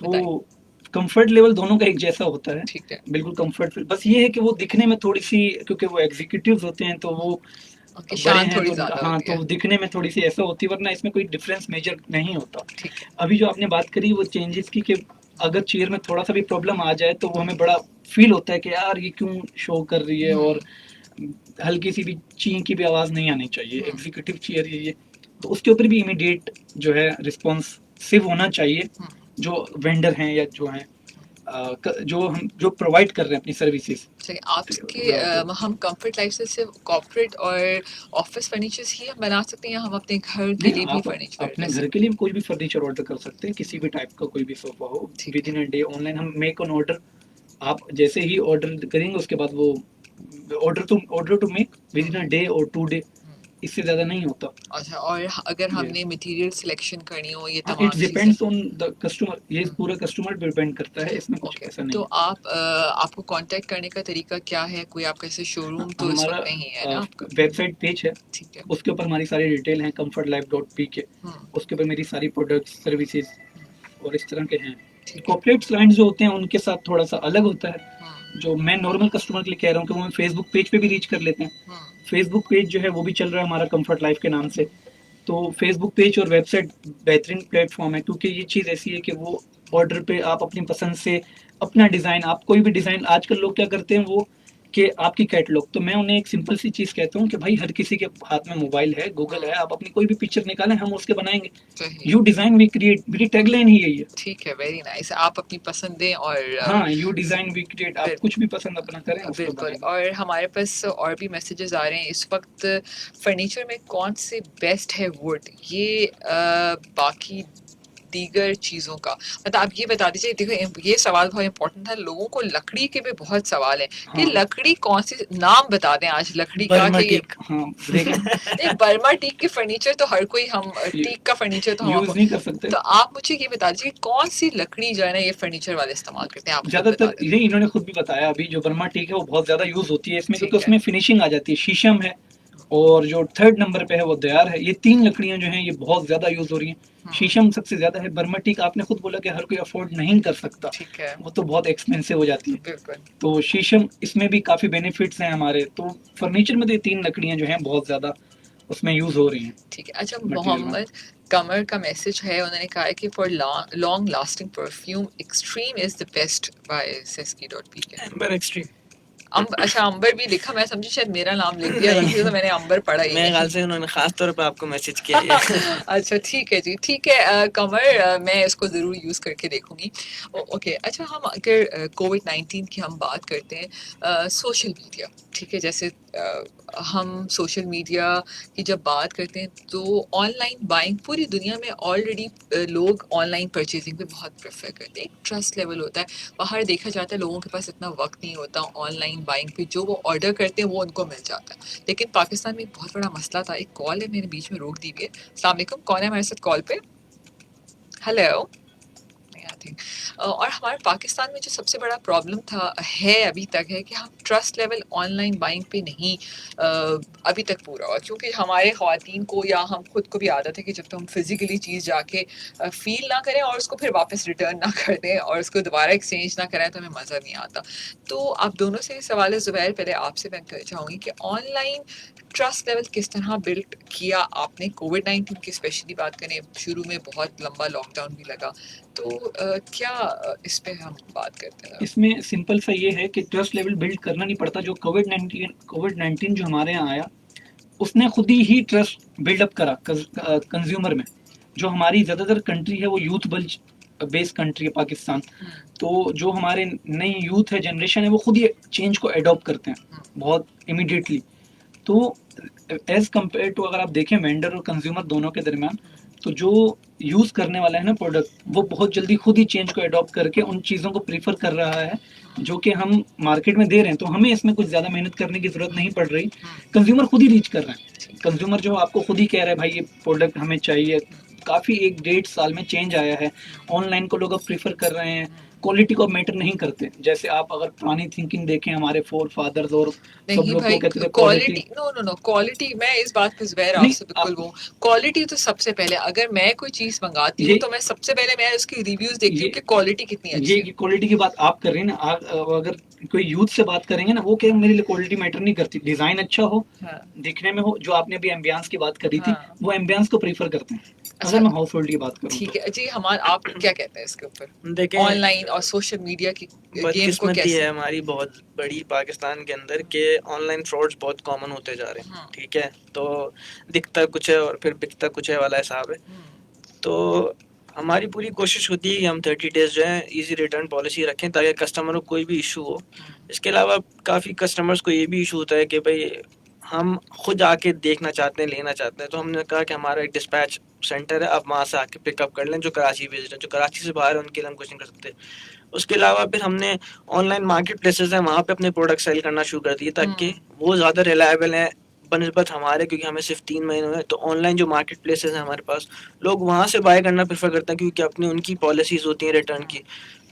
तो कंफर्ट लेवल दोनों का एक जैसा होता है। ठीक है। बिल्कुल कंफर्ट, बस ये है कि वो दिखने में थोड़ी-सी, क्योंकि वो एग्जीक्यूटिव्स होते हैं तो वो उनकी बड़े शान हैं थोड़ी तो ज़्यादा हाँ, होती है। तो दिखने में थोड़ी-सी ऐसा होती है, वरना इसमें कोई डिफरेंस मेजर नहीं होता। ठीक है। अभी जो आपने बात करी वो चेंजेस की, कि अगर चेयर में थोड़ा-सा भी प्रॉब्लम आ जाए तो वो हमें बड़ा फ़ील होता है कि यार ये क्यों शो कर रही है, और हल्की सी भी ची की भी आवाज़ नहीं आनी चाहिए। एग्जीक्यूटिव चेयर ये तो उसके ऊपर भी इमीडिएट जो है रिस्पॉन्सिव होना चाहिए, जो वेंडर हैं या जो हैं जो प्रोवाइड कर रहे हैं अपनी सर्विसेज। चलिए, आपके हम कंफर्ट लाइफ से सिर्फ कॉर्पोरेट और ऑफिस फर्नीचर्स ही हम बना सकते हैं, या हम अपने घर के नहीं, लिए भी आप फर्नीचर अपने ले घर के लिए कोई भी फर्नीचर ऑर्डर कर सकते हैं, किसी भी टाइप का कोई भी सोफा हो, ठीक within a day online हम मेक ऑन ऑर्डर। आप जैसे ही ऑर्डर करेंगे उसके बाद वो order to make within a day और 2 डे, इससे ज़्यादा नहीं होता। अच्छा, और अगर ये हमने मटेरियल सिलेक्शन करनी हो, ये हाँ, इट तमाम चीज़ें। डिपेंड्स ऑन द कस्टमर, ये पूरा कस्टमर पे डिपेंड करता है, इसमें कुछ ओके, ऐसा नहीं तो है। आपको कांटेक्ट करने का तरीका क्या है? कोई आपका ऐसे शोरूम तो इस हमारा वक्त नहीं है ना आपका? वेबसाइट पेज है, ठीक है। उसके ऊपर हमारी सारी डिटेल है, comfortlife.pk। उसके ऊपर मेरी सारी प्रोडक्ट्स, सर्विसेज और इस तरह के हैं। ठीक है। कॉर्पोरेट क्लाइंट्स जो होते हैं उनके साथ थोड़ा सा अलग होता है। जो मैं नॉर्मल कस्टमर के लिए कह रहा हूँ कि वो हमें फेसबुक पेज पे भी रीच कर लेते हैं। फेसबुक पेज जो है वो भी चल रहा है हमारा कंफर्ट लाइफ के नाम से। तो फेसबुक पेज और वेबसाइट बेहतरीन प्लेटफॉर्म है, क्योंकि ये चीज़ ऐसी है कि वो ऑर्डर पे आप अपनी पसंद से अपना डिज़ाइन, आप कोई भी डिज़ाइन, आजकल लोग क्या करते हैं वो कि आपकी कैटलॉग, तो मैं उन्हें एक सिंपल सी चीज़ कहता हूँ कि भाई हर किसी के हाथ में मोबाइल है, गूगल है, आप अपनी कोई भी पिक्चर निकालें, हम उसके बनाएंगे। सही। यू डिज़ाइन वी क्रिएट, मेरी टैगलाइन ही यही है। ठीक है, वेरी नाइस। आप अपनी पसंद दें और हाँ, यू डिज़ाइन वी क्रिएट, आप कुछ भी पसंद अपना करें, उसको बिल्कुल। बनाएंगे। और हमारे पास और भी मैसेजेस आ रहे हैं इस वक्त। फर्नीचर में कौन से बेस्ट है वुड, ये बाकी दीगर चीज़ों का, मतलब आप ये बता दीजिए। देखो, ये सवाल बहुत इंपॉर्टेंट है, लोगों को लकड़ी के भी बहुत सवाल है कि हाँ। लकड़ी कौन सी, नाम बता दें आज लकड़ी का बर्मा कि ये टीक। हाँ, देखें नहीं, बर्मा टीक के फर्नीचर तो हर कोई, हम टीक का फर्नीचर तो हम यूज़ नहीं कर सकते। तो आप मुझे ये बता दीजिए कौन सी लकड़ी जो है ना ये फर्नीचर वाले इस्तेमाल करते हैं, आप खुद बता ज़्यादातर दें। ये इन्होंने खुद भी बताया, अभी जो बर्मा टीक है वो बहुत ज़्यादा यूज़ होती है इसमें, ठीक क्योंकि है। उसमें फिनिशिंग आ जाती है। शीशम है और जो 3rd नंबर पे है वो दयार है। ये 3 लकड़ियाँ जो हैं ये बहुत ज़्यादा यूज़ हो रही हैं। शीशम सबसे ज़्यादा है। बर्मा टीक आपने खुद बोला कि हर कोई अफोर्ड नहीं कर सकता, ठीक है। वो तो बहुत एक्सपेंसिव हो जाती है। बिल्कुल। तो शीशम, इसमें भी काफ़ी बेनिफिट्स हैं हमारे। तो फर्नीचर में तो ये 3 लकड़ियाँ जो हैं बहुत ज़्यादा उसमें यूज़ हो रही हैं। ठीक है। अच्छा, मटेरियल में। मोहम्मद कमर का मैसेज है, उन्होंने कहा है कि for long lasting perfume extreme is the best buy सेस्की.pk। Amber extreme. अच्छा अंबर भी लिखा, मैं समझी शायद मेरा नाम लिख दिया गलती से, मैंने अंबर पढ़ा ही मेरे नहीं। ख्याल से उन्होंने खास तौर पे आपको मैसेज किया है। अच्छा ठीक है जी, ठीक है कमर, मैं इसको ज़रूर यूज़ करके देखूंगी। ओके, अच्छा हम अगर कोविड-19 की हम बात करते हैं, सोशल मीडिया, ठीक है, जैसे हम सोशल मीडिया की जब बात करते हैं तो ऑनलाइन बाइंग पूरी दुनिया में ऑलरेडी लोग ऑनलाइन परचेजिंग पे बहुत प्रेफर करते हैं। एक ट्रस्ट लेवल होता है, बाहर देखा जाता है लोगों के पास इतना वक्त नहीं होता ऑनलाइन बाइंग पे, जो वो ऑर्डर करते हैं वो उनको मिल जाता है। लेकिन पाकिस्तान में एक बहुत बड़ा मसला था, एक कॉल है मैंने बीच में रोक दी हुई है। अस्सलाम वालेकुम, कौन है हमारे साथ कॉल पे? हेलो, आई थिंक और हमारे पाकिस्तान में जो सबसे बड़ा प्रॉब्लम था है अभी तक है कि हम ट्रस्ट लेवल ऑनलाइन बाइंग पे नहीं अभी तक पूरा हुआ, क्योंकि हमारे ख़वातीन को या हम खुद को भी आदत है कि जब तक हम फिज़िकली चीज़ जाके फील ना करें और उसको फिर वापस रिटर्न ना कर दें और उसको दोबारा एक्सचेंज ना कराएं तो हमें मज़ा नहीं आता। तो आप दोनों से सवाल है, ज़ुबैर पहले आपसे मैं चाहूँगी कि ऑनलाइन ट्रस्ट लेवल किस तरह बिल्ड किया आपने? कोविड-19 की स्पेशली बात करें, शुरू में बहुत लंबा लॉकडाउन भी लगा, तो क्या इस पे हम बात करते हैं? इसमें सिंपल सा ये है कि ट्रस्ट लेवल बिल्ड करना नहीं पड़ता। जो कोविड-19 जो हमारे यहाँ आया, उसने खुद ही ट्रस्ट बिल्डअप करा कंज्यूमर में। जो हमारी ज़्यादातर कंट्री है वो यूथ बेस्ड कंट्री है पाकिस्तान, तो जो हमारे नई यूथ है, जनरेशन है, वो खुद ही चेंज को अडॉप्ट करते हैं बहुत इमीडिएटली। तो एज कम्पेयर टू अगर आप देखें वेंडर और कंज्यूमर दोनों के दरमियान, तो जो यूज़ करने वाला है ना प्रोडक्ट, वो बहुत जल्दी खुद ही चेंज को अडॉप्ट करके उन चीज़ों को प्रीफर कर रहा है जो कि हम मार्केट में दे रहे हैं। तो हमें इसमें कुछ ज़्यादा मेहनत करने की ज़रूरत नहीं पड़ रही, कंज्यूमर खुद ही रीच कर रहा है। कंज्यूमर जो आपको खुद ही कह रहा है भाई ये प्रोडक्ट हमें चाहिए। काफ़ी 1-1.5 साल में चेंज आया है। ऑनलाइन को लोग अब प्रीफर कर रहे हैं, क्वालिटी को मैटर नहीं करते। जैसे आप अगर पुरानी थिंकिंग देखें, हमारे फोर फादर्स और सब नहीं लोग भाई, को कहते थे क्वालिटी, नो क्वालिटी, मैं इस बात पे ज़ुबैर नहीं, आपसे बिल्कुल वो क्वालिटी तो सबसे पहले, अगर मैं कोई चीज़ मंगाती हूँ ये- तो मैं सबसे पहले मैं उसकी रिव्यूज देखती हूँ ये- कि क्वालिटी कितनी अच्छी ये है। क्वालिटी की बात आप कर रही हैं ना। अगर कोई यूथ से बात करेंगे ना, वो क्या मेरे लिए क्वालिटी मैटर नहीं करती। डिजाइन अच्छा हो, हाँ, दिखने में हो, जो आपने अभी एम्बियंस की बात करी थी, हाँ। वो एम्बियंस को प्रीफर करते हैं। अच्छा, अगर मैं हाउस होल्ड की बात करूँ ठीक तो है जी, हमारा आप क्या कहते हैं इसके ऊपर, देखें, ऑनलाइन और सोशल मीडिया की गेम को बदकिस्मती कैसे? है हमारी बहुत बड़ी पाकिस्तान के अंदर के ऑनलाइन फ्रॉड्स बहुत कॉमन होते जा रहे हैं। ठीक है, तो दिखता कुछ है और फिर बिकता कुछ है वाला हिसाब है। तो हमारी पूरी कोशिश होती है कि हम 30 डेज जो है इजी रिटर्न पॉलिसी रखें ताकि कस्टमर को कोई भी इशू हो। इसके अलावा काफ़ी कस्टमर्स को ये भी इशू होता है कि भाई हम खुद आके देखना चाहते हैं, लेना चाहते हैं। तो हमने कहा कि हमारा एक डिस्पैच सेंटर है, आप वहाँ से आके पिकअप कर लें। जो कराची भेज रहे हैं, जो कराची से बाहर है, उनके लिए हम कुछ नहीं कर सकते। उसके अलावा फिर हमने ऑनलाइन मार्केट प्लेसेस हैं, वहाँ पे अपने प्रोडक्ट सेल करना शुरू कर दिए ताकि वो ज़्यादा रिलायबल हैं बनस्बत हमारे, क्योंकि हमें सिर्फ 3 महीने हुए। तो ऑनलाइन जो मार्केट प्लेसेस हैं हमारे पास, लोग वहाँ से बाय करना प्रेफर करते हैं क्योंकि अपनी उनकी पॉलिसीज़ होती हैं रिटर्न की।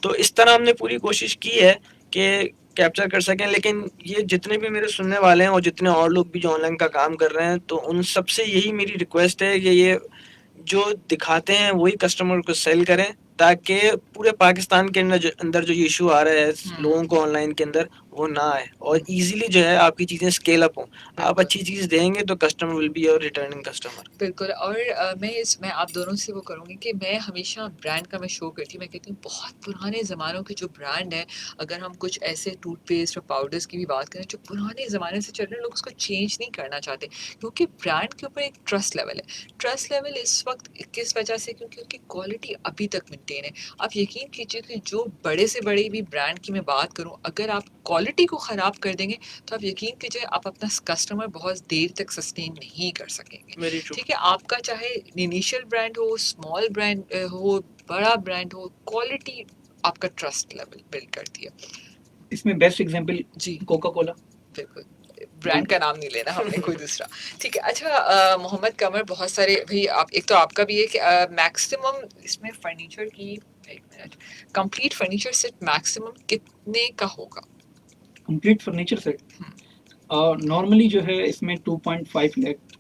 तो इस तरह हमने पूरी कोशिश की है कि कैप्चर कर सकें। लेकिन ये जितने भी मेरे सुनने वाले हैं और जितने और लोग भी जो ऑनलाइन का काम कर रहे हैं, तो उन सबसे यही मेरी रिक्वेस्ट है कि ये जो दिखाते हैं वही कस्टमर को सेल करें ताकि पूरे पाकिस्तान के अंदर जो इशू आ रहा है लोगों को ऑनलाइन के अंदर, वो ना आए और इजीली जो है आपकी चीज़ें स्केल अप हों। आप अच्छी चीज़ देंगे तो customer will be your returning customer. बिल्कुल। और मैं आप दोनों से वो करूँगी कि मैं हमेशा ब्रांड का मैं शो करती हूँ। मैं कहती हूँ बहुत पुराने ज़मानों के जो ब्रांड हैं, अगर हम कुछ ऐसे टूथपेस्ट और पाउडर्स की भी बात करें जो पुराने ज़माने से चल रहे हैं, लोग उसको चेंज नहीं करना चाहते क्योंकि ब्रांड के ऊपर एक ट्रस्ट लेवल है। ट्रस्ट लेवल इस वक्त किस वजह से, क्योंकि उनकी क्वालिटी अभी तक मेंटेन है। आप यकीन कीजिए कि जो बड़े से बड़े भी ब्रांड की मैं बात करूँ, अगर आप क्वालिटी को ख़राब कर देंगे तो आप यकीन कीजिए आप अपना कस्टमर बहुत देर तक सस्टेन नहीं कर सकेंगे। Very true. ठीक है, आपका चाहे इनिशियल ब्रांड हो, स्मॉल ब्रांड हो, बड़ा ब्रांड हो, क्वालिटी आपका ट्रस्ट लेवल बिल्ड करती है। इसमें बेस्ट एग्जांपल जी कोका कोला। बिल्कुल, ब्रांड का नाम नहीं लेना हमने, कोई दूसरा। ठीक है, अच्छा मोहम्मद कमर, बहुत सारे भाई आप, एक तो आपका भी है कि मैक्सिमम इसमें फर्नीचर की, एक minute, complete furniture set maximum कितने का होगा? कंप्लीट फर्नीचर सेट नॉर्मली जो है इसमें 2.5 लाख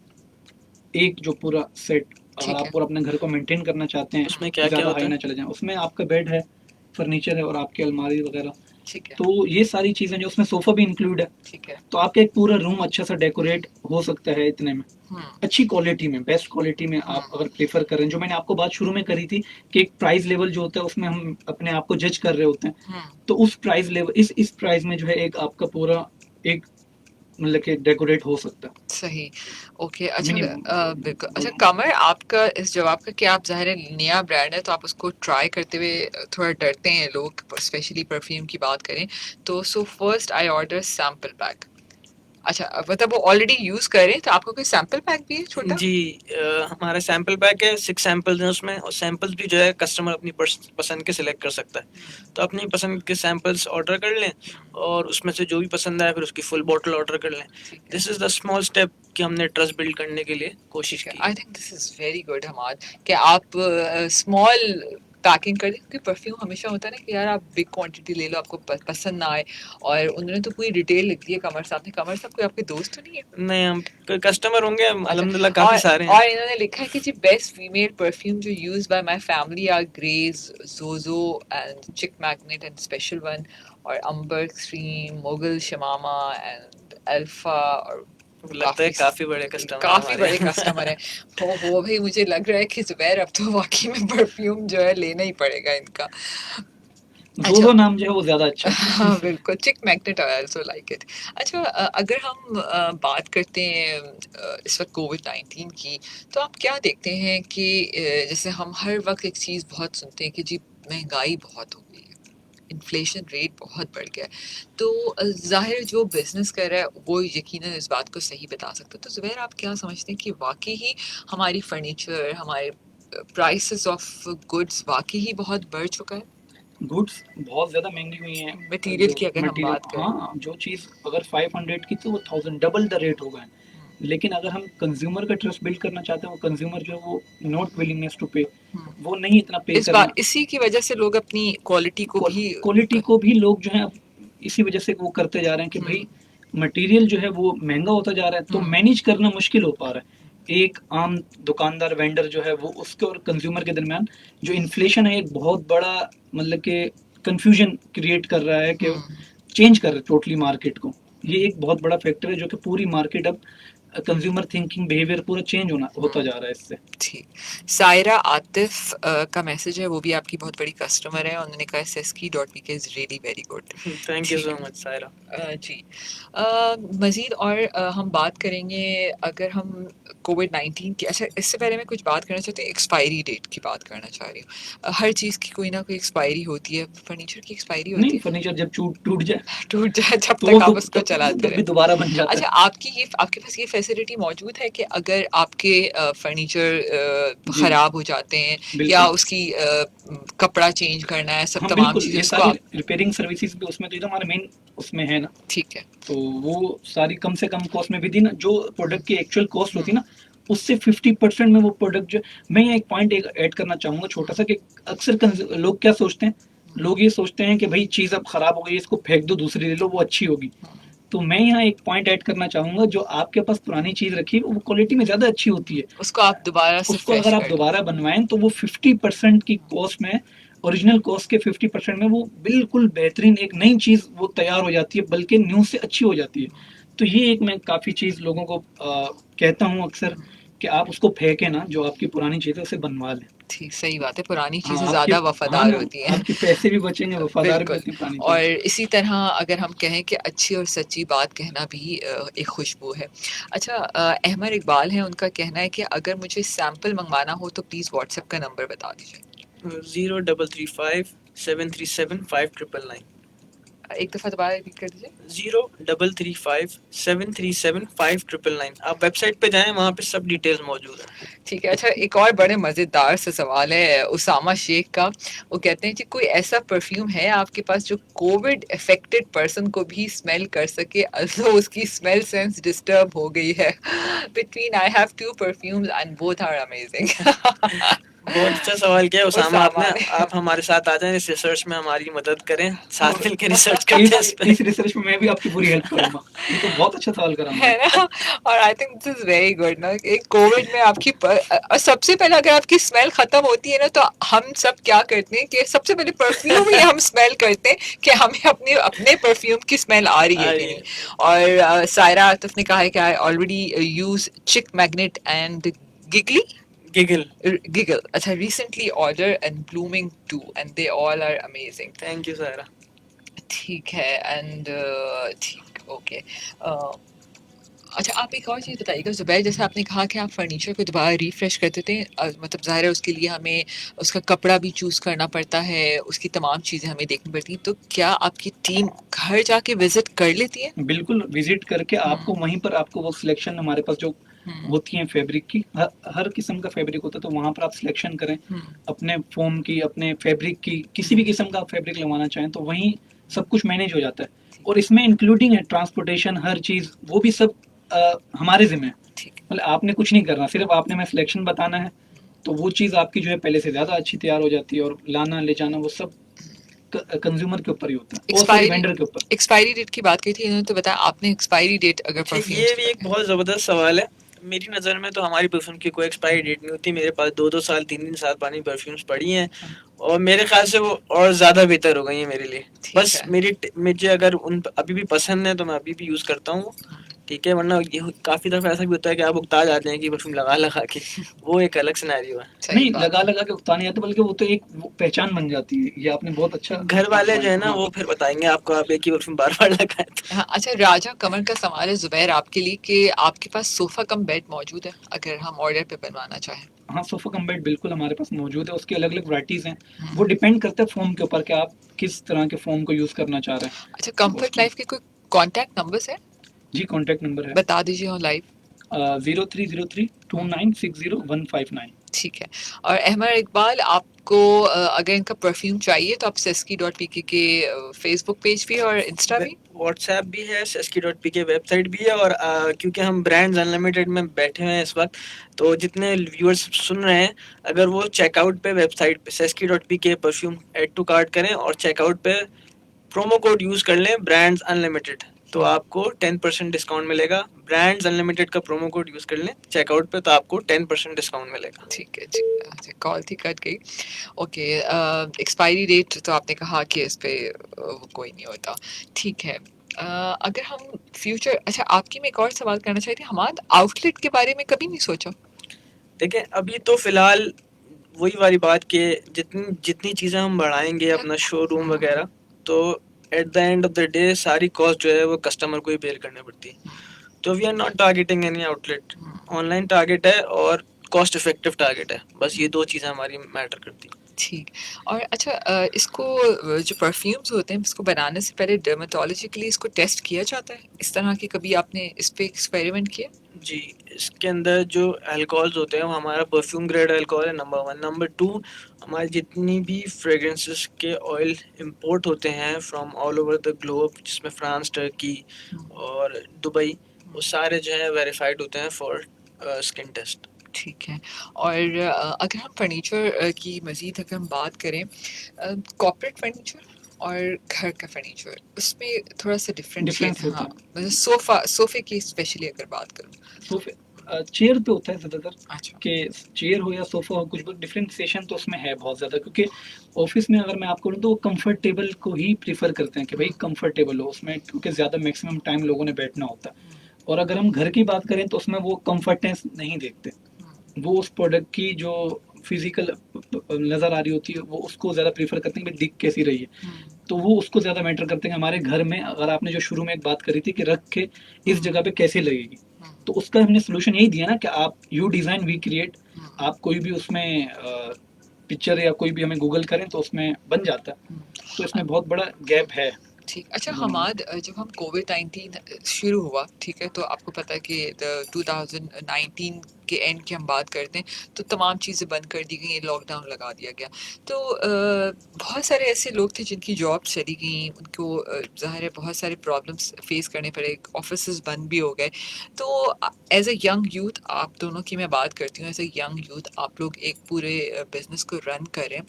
एक जो पूरा सेट। ठीक अगर है। आप पूरा अपने घर को मेंटेन करना चाहते हैं, उसमें क्या क्या ज़्यादा होता हाई है? ना चले जाएं, उसमें आपका बेड है, फर्नीचर है और आपकी अलमारी वगैरह। ठीक है, तो ये सारी चीजें जो उसमें सोफा भी इंक्लूड है, ठीक है। तो आपका एक पूरा रूम अच्छा सा डेकोरेट हो सकता है इतने में, हम्म, अच्छी क्वालिटी में, बेस्ट क्वालिटी में आप अगर प्रेफर करें। जो मैंने आपको बात शुरू में करी थी कि एक प्राइस लेवल जो होता है उसमें हम अपने आप को जज कर रहे होते हैं, हम्म, तो उस प्राइस लेवल इस प्राइस में जो है एक आपका पूरा एक मतलब कि डेकोरेट हो सकता है सही। ओके, अच्छा मिनिमम। बिल्कुल। अच्छा कमर, आपका इस जवाब का क्या, आप ज़ाहिर है नया ब्रांड है तो आप उसको ट्राई करते हुए थोड़ा डरते हैं लोग, स्पेशली परफ्यूम की बात करें तो। So first I order sample pack. अच्छा, मतलब वो ऑलरेडी यूज़ कर रहे हैं तो आपको कोई सैम्पल पैक भी है छोटा? जी, हमारा सैंपल पैक है, 6 सैंपल्स हैं उसमें, और सैंपल्स भी जो है कस्टमर अपनी पसंद के सिलेक्ट कर सकता है। तो अपनी पसंद के सैंपल्स ऑर्डर कर लें और उसमें से जो भी पसंद आए फिर उसकी फुल बॉटल ऑर्डर कर लें। ठीक है, this is the small step कि हमने ट्रस्ट बिल्ड करने के लिए कोशिश ठीक है। की आई है। Think this is very good Hamad, कि आप स्मॉल पैकिंग कर दें, क्योंकि परफ्यूम हमेशा होता है ना कि यार आप बिग क्वांटिटी ले लो, आपको पसंद ना आए। और उन्होंने तो पूरी डिटेल लिख दी है कमर साहब ने। कमर साहब कोई आपके दोस्त तो नहीं है? नहीं, हम कस्टमर होंगे अच्छा, अल्हम्दुलिल्लाह, काफ़ी सारे हैं। और इन्होंने लिखा है कि जी बेस्ट फीमेल परफ्यूम जो use by my family are grace, Jojo and chic magnet and special one, और amber extreme, Mughal Shamama and alpha. और लगता है काफ़ी बड़े कस्टमर हैं काफी हमारे। बड़े कस्टमर हैं। हो भाई, मुझे लग रहा है कि जुबैर अब तो वाकई में परफ्यूम जो है लेना ही पड़ेगा इनका। अच्छा, जोजो नाम जो है वो ज्यादा अच्छा है। हाँ बिल्कुल, चिक magnet, I also like it. अच्छा, अगर हम बात करते हैं इस वक्त कोविड-19 की, तो आप क्या देखते हैं कि जैसे हम हर वक्त एक चीज़ बहुत सुनते हैं कि जी महंगाई बहुत हो गई है, इन्फ्लेशन रेट बहुत बढ़ गया है। तो ज़ाहिर जो बिजनेस कर रहा है वो यकीनन इस बात को सही बता सकता है। तो ज़ुबैर, आप क्या समझते हैं कि वाकई ही हमारी फर्नीचर, हमारे प्राइसेस ऑफ गुड्स वाकई ही बहुत बढ़ चुका है? गुड्स बहुत ज्यादा महंगी हुई हैं। मटेरियल जो की अगर हम मटेरियल, बात करें। हाँ, जो चीज अगर 500 की थी वो 1000 डबल द रेट हो गए। लेकिन अगर हम कंज्यूमर का ट्रस्ट बिल्ड करना चाहते हैं, वो कंज्यूमर जो है वो नॉट विलिंगनेस टू पे, वो नहीं इतना पे इस करना। बार इसी की वजह से लोग अपनी क्वालिटी को भी क्वालिटी को भी लोग जो है अब इसी वजह से वो करते जा रहे हैं कि भाई मटेरियल जो है वो महंगा होता जा रहा है, तो मैनेज करना मुश्किल हो पा रहा है। एक आम दुकानदार वेंडर जो है वो उसके और कंज्यूमर के दरमियान जो इन्फ्लेशन है एक बहुत बड़ा मतलब कि कंफ्यूजन क्रिएट कर रहा है, कि चेंज कर रहा है टोटली मार्केट को। ये एक बहुत बड़ा फैक्टर है जो कि पूरी मार्केट अब कंज्यूमर थिंकिंग बिहेवियर पूरा चेंज होता जा रहा है इससे। ठीक। सायरा आतिफ का मैसेज है, वो भी आपकी बहुत बड़ी कस्टमर है। उन्होंने कहा seski.pk is really very good. Thank you so much Saira. जी, मज़ीद और हम बात करेंगे अगर हम कोविड-19 की। अच्छा, इससे पहले मैं कुछ बात करना चाहती हूँ, एक्सपायरी डेट की बात करना चाह रही हूँ। हर चीज़ की कोई ना कोई एक्सपायरी होती है, फर्नीचर की एक्सपायरी होती नहीं, है? फर्नीचर जब टूट जाए टूट जाए जब तो तक आप उसको चलाते तब भी रहें। दोबारा बन जाता अच्छा, है। आपके पास ये फैसिलिटी मौजूद है कि अगर आपके फर्नीचर जी खराब हो जाते हैं या बिल्कुल, उसकी कपड़ा चेंज करना है, सब हाँ तमाम बिल्कुल, चीज़ें ये उसको सारी आप। रिपेयरिंग सर्विसेज भी उसमें तो ये तो हमारा मेन उसमें है ना, ठीक है। तो वो सारी कम से कम कॉस्ट में, विद इन जो प्रोडक्ट की एक्चुअल कॉस्ट होती है ना, उससे 50% में वो प्रोडक्ट जो। मैं यहाँ एक पॉइंट ऐड करना चाहूंगा छोटा सा, कि अक्सर लोग क्या सोचते हैं, लोग ये सोचते हैं कि भाई चीज़ अब खराब हो गई, इसको फेंक दो, दूसरी ले लो, वो अच्छी होगी। तो मैं यहाँ एक पॉइंट ऐड करना चाहूंगा, जो आपके पास पुरानी चीज़ रखी है वो क्वालिटी में ज़्यादा अच्छी होती है, उसको आप दोबारा से उसको फ्रेश अगर आप कर लो। दोबारा बनवाएं तो वो 50% की कॉस्ट में, ओरिजिनल कॉस्ट के 50% में वो बिल्कुल बेहतरीन एक नई चीज़ वो तैयार हो जाती है, बल्कि न्यू से अच्छी हो जाती है। तो ये एक मैं काफ़ी चीज़ लोगों को कहता हूँ अक्सर, कि आप उसको फेंके ना, जो आपकी पुरानी चीज़ है उसे बनवा लें। ठीक, सही बात है, पुरानी हाँ, चीज़ें आपके, ज़्यादा हाँ वफादार ना, होती हैं। आपके पैसे भी बचेंगे, वफादार भी बिल्कुल। होती है पुरानी और चीज़। इसी तरह अगर हम कहें कि अच्छी और सच्ची बात कहना भी एक खुशबू है। अच्छा, अहमद इकबाल हैं, उनका कहना है कि अगर मुझे सैंपल मंगवाना हो तो प्लीज़ व्हाट्सएप का नंबर बता दीजिए। 0335 737 5999। एक दफ़ा दोबारा रिपीट कर दीजिए। 0335 737 5999। आप वेबसाइट पे जाएं, वहाँ पे सब डिटेल्स मौजूद हैं। ठीक है। अच्छा, एक और बड़े मज़ेदार सा सवाल है उसामा शेख का। वो कहते हैं कि कोई ऐसा परफ्यूम है आपके पास जो कोविड अफेक्टेड पर्सन को भी स्मेल कर सके, अल्सो उसकी स्मेल सेंस डिस्टर्ब हो गई है? Between I have two perfumes and both are amazing. बहुत अच्छा सवाल किया उसामा आपने। उसामा ने। आप हमारे साथ आ जाएं, इस रिसर्च में हमारी मदद करें, साथ मिलकर रिसर्च इस करते हैं इस पे। इस रिसर्च में मैं भी आपकी पूरी हेल्प करूंगा। ये तो बहुत अच्छा सवाल करा है हमने। ना? और I think this is very good ना, एक कोविड में आपकी और सबसे पहले अगर आपकी स्मेल खत्म होती है ना, तो हम सब क्या करते हैं कि सबसे पहले परफ्यूम ही हम स्मेल करते हैं कि हमें अपने अपने परफ्यूम की स्मेल आ रही है कि नहीं। और सायरा आतिफ ने कहा है कि आई ऑलरेडी यूज चिक मैग्नेट एंड गिगली गिगल। गिगल, अच्छा, recently order and blooming too and they all are amazing. Thank you सारा। ठीक है एंड ठीक, ओके। अच्छा, आप एक और चीज़ बताइएगा ज़ुबैर, जैसे आपने कहा कि आप फर्नीचर को दोबारा रिफ्रेश कर देते हैं, मतलब ज़ाहिर है उसके लिए हमें उसका कपड़ा भी चूज़ करना पड़ता है, उसकी तमाम चीज़ें हमें देखनी पड़ती हैं, तो क्या आपकी टीम घर जाके विजिट कर लेती है? बिल्कुल, विजिट करके आपको वहीं पर आपको वो सिलेक्शन हमारे पास जो होती है फैब्रिक की, हर किस्म का फैब्रिक होता है, तो वहाँ पर आप सिलेक्शन करें अपने फोम की, अपने फैब्रिक की, किसी भी किस्म का आप फैब्रिक लगवाना चाहें तो वहीं सब कुछ मैनेज हो जाता है। और इसमें इंक्लूडिंग है ट्रांसपोर्टेशन, हर चीज़, वो भी सब हमारे ज़िम्मे है। मतलब आपने कुछ नहीं करना, सिर्फ आपने हमें सिलेक्शन बताना है, तो वो चीज़ आपकी जो है पहले से ज़्यादा अच्छी तैयार हो जाती है, और लाना ले जाना वो सब कंज्यूमर के ऊपर ही होता है, और सॉरी वेंडर के ऊपर। एक्सपायरी डेट की बात की थी इन्होंने, तो बताया आपने एक्सपायरी डेट अगर अच्छा, परफ्यूम ये भी एक बहुत ज़बरदस्त सवाल है। मेरी नज़र में तो हमारी परफ्यूम की कोई एक्सपायरी डेट नहीं होती। मेरे पास 2-2 साल 3-3 साल पुरानी परफ्यूम्स पड़ी हैं, और मेरे ख्याल से वो और ज़्यादा बेहतर हो गई हैं मेरे लिए। बस मुझे अगर उन अभी भी पसंद है तो मैं अभी भी यूज़ करता हूँ, ठीक है। वरना ये काफ़ी दफ़ा ऐसा भी होता है कि आप उकता जाते हैं कि परफ्यूम लगा के, वो एक अलग सिनेरियो है। नहीं, लगा के उकता नहीं आता, बल्कि वो तो एक पहचान बन जाती है। ये आपने बहुत अच्छा, घर वाले जो है ना वो फिर बताएंगे आपको, आप एक ही परफ्यूम बार-बार लगाएं तो। हाँ, अच्छा, राजा कमर का सवाल है ज़ुबैर आपके लिए कि आपके पास सोफ़ा कम बेड मौजूद है अगर हम ऑर्डर पे बनवाना चाहें? हाँ, सोफ़ा कम बेड बिल्कुल हमारे पास मौजूद है। उसकी अलग-अलग वैराइटीज़ हैं। वो डिपेंड करता है फ़ोम के ऊपर कि आप किस तरह के फ़ोम को यूज़ करना चाह रहे हैं। अच्छा, कंफर्ट लाइफ के कोई कॉन्टैक्ट नंबर्स है? जी, कॉन्टैक्ट नंबर है बता दीजिए ऑन लाइव। 03032960 159। ठीक है। और अहमद इकबाल, आपको अगर इनका परफ्यूम चाहिए तो आप seski.pk के फेसबुक पेज भी और इंस्टा भी? व्हाट्सएप भी है, seski.pk वेबसाइट भी है, और क्योंकि हम ब्रांड्स अनलिमिटेड में बैठे हुए हैं इस वक्त, तो जितने व्यूअर्स सुन रहे हैं, अगर वो चेकआउट पे वेबसाइट पे seski.pk perfume add to cart करें और चेकआउट पे प्रोमो कोड यूज़ कर लें ब्रांड्स अनलिमिटेड, तो आपको 10% डिस्काउंट मिलेगा। ब्रांड्स अनलिमिटेड का प्रोमो कोड यूज़ कर लें चेकआउट पे, तो आपको 10% डिस्काउंट मिलेगा। ठीक है जी। अच्छा, कॉल थी कट गई। ओके, एक्सपायरी डेट तो आपने कहा कि इस पे कोई नहीं होता। ठीक है। अगर हम फ्यूचर, अच्छा, आपकी मैं एक और सवाल करना चाहती थी, हमाद आउटलेट के बारे में कभी नहीं सोचा? देखें, अभी तो फिलहाल वही वाली बात कि जितनी जितनी चीज़ें हम बढ़ाएंगे अपना शोरूम वगैरह, तो at the end of the day सारी कॉस्ट जो है वो कस्टमर को ही बेयर करनी पड़ती है। तो we are not targeting any outlet, online target है और कॉस्ट इफेक्टिव टारगेट है, बस ये 2 चीज़ें हमारी मैटर करती हैं। ठीक। और अच्छा, इसको जो परफ्यूम्स होते हैं इसको बनाने से पहले डर्मेटोलॉजिकली इसको टेस्ट किया जाता है? इस तरह की कभी आपने इस पे एक्सपेरिमेंट किया? जी, इसके अंदर जो अल्कोहल्स होते हैं वो हमारा परफ्यूम ग्रेड अल्कोहल है, नंबर 1। नंबर 2, हमारी जितनी भी फ्रेग्रेंसेस के ऑयल इंपोर्ट होते हैं from all over the globe, जिसमें फ्रांस, टर्की और दुबई, वो सारे जो है वेरीफाइड होते हैं फॉर स्किन टेस्ट। ठीक है। और अगर हम फर्नीचर की मज़ीद अगर हम बात करें, कॉर्पोरेट फर्नीचर और घर का फर्नीचर, उसमें थोड़ा सा डिफरेंशिएट, होता हाँ, है। मतलब सोफे की स्पेशली अगर बात करूँ। सोफे चेयर पे होता है ज़्यादातर, अच्छा। कि चेयर हो या सोफ़ा हो, कुछ डिफरेंशिएशन तो उसमें है बहुत ज़्यादा, क्योंकि ऑफिस में अगर मैं आपको बोलूँ तो वो कंफर्टेबल को ही प्रेफर करते हैं कि भाई कंफर्टेबल हो उसमें, क्योंकि ज़्यादा मैक्सिमम टाइम लोगों ने बैठना होता है। और अगर हम घर की बात करें तो उसमें वो कंफर्टनेस नहीं देखते, वो उस प्रोडक्ट की जो फिजिकल नज़र आ रही होती है वो उसको ज़्यादा प्रेफर करते हैं कि दिख कैसी रही है, तो वो उसको ज़्यादा मैटर करते हैं। हमारे घर में अगर आपने जो शुरू में एक बात करी थी कि रख के इस जगह पे कैसे लगेगी, तो उसका हमने सोल्यूशन यही दिया ना कि आप यू डिज़ाइन वी क्रिएट, आप कोई भी उसमें पिक्चर या कोई भी हमें गूगल करें तो उसमें बन जाता है, तो इसमें बहुत बड़ा गैप है। ठीक। अच्छा हमाद, जब हम कोविड-19 शुरू हुआ, ठीक है, तो आपको पता है कि 2019 के एंड की हम बात करते हैं, तो तमाम चीज़ें बंद कर दी गई, लॉकडाउन लगा दिया गया। तो बहुत सारे ऐसे लोग थे जिनकी जॉब चली गई, उनको ज़ाहिर है बहुत सारे प्रॉब्लम्स फेस करने पड़े, ऑफिसेज़ बंद भी हो गए। तो एज़ अ यंग यूथ, आप दोनों की मैं बात करती हूँ, एज़ अ यंग यूथ आप लोग एक पूरे बिज़नेस को रन कर रहे हैं।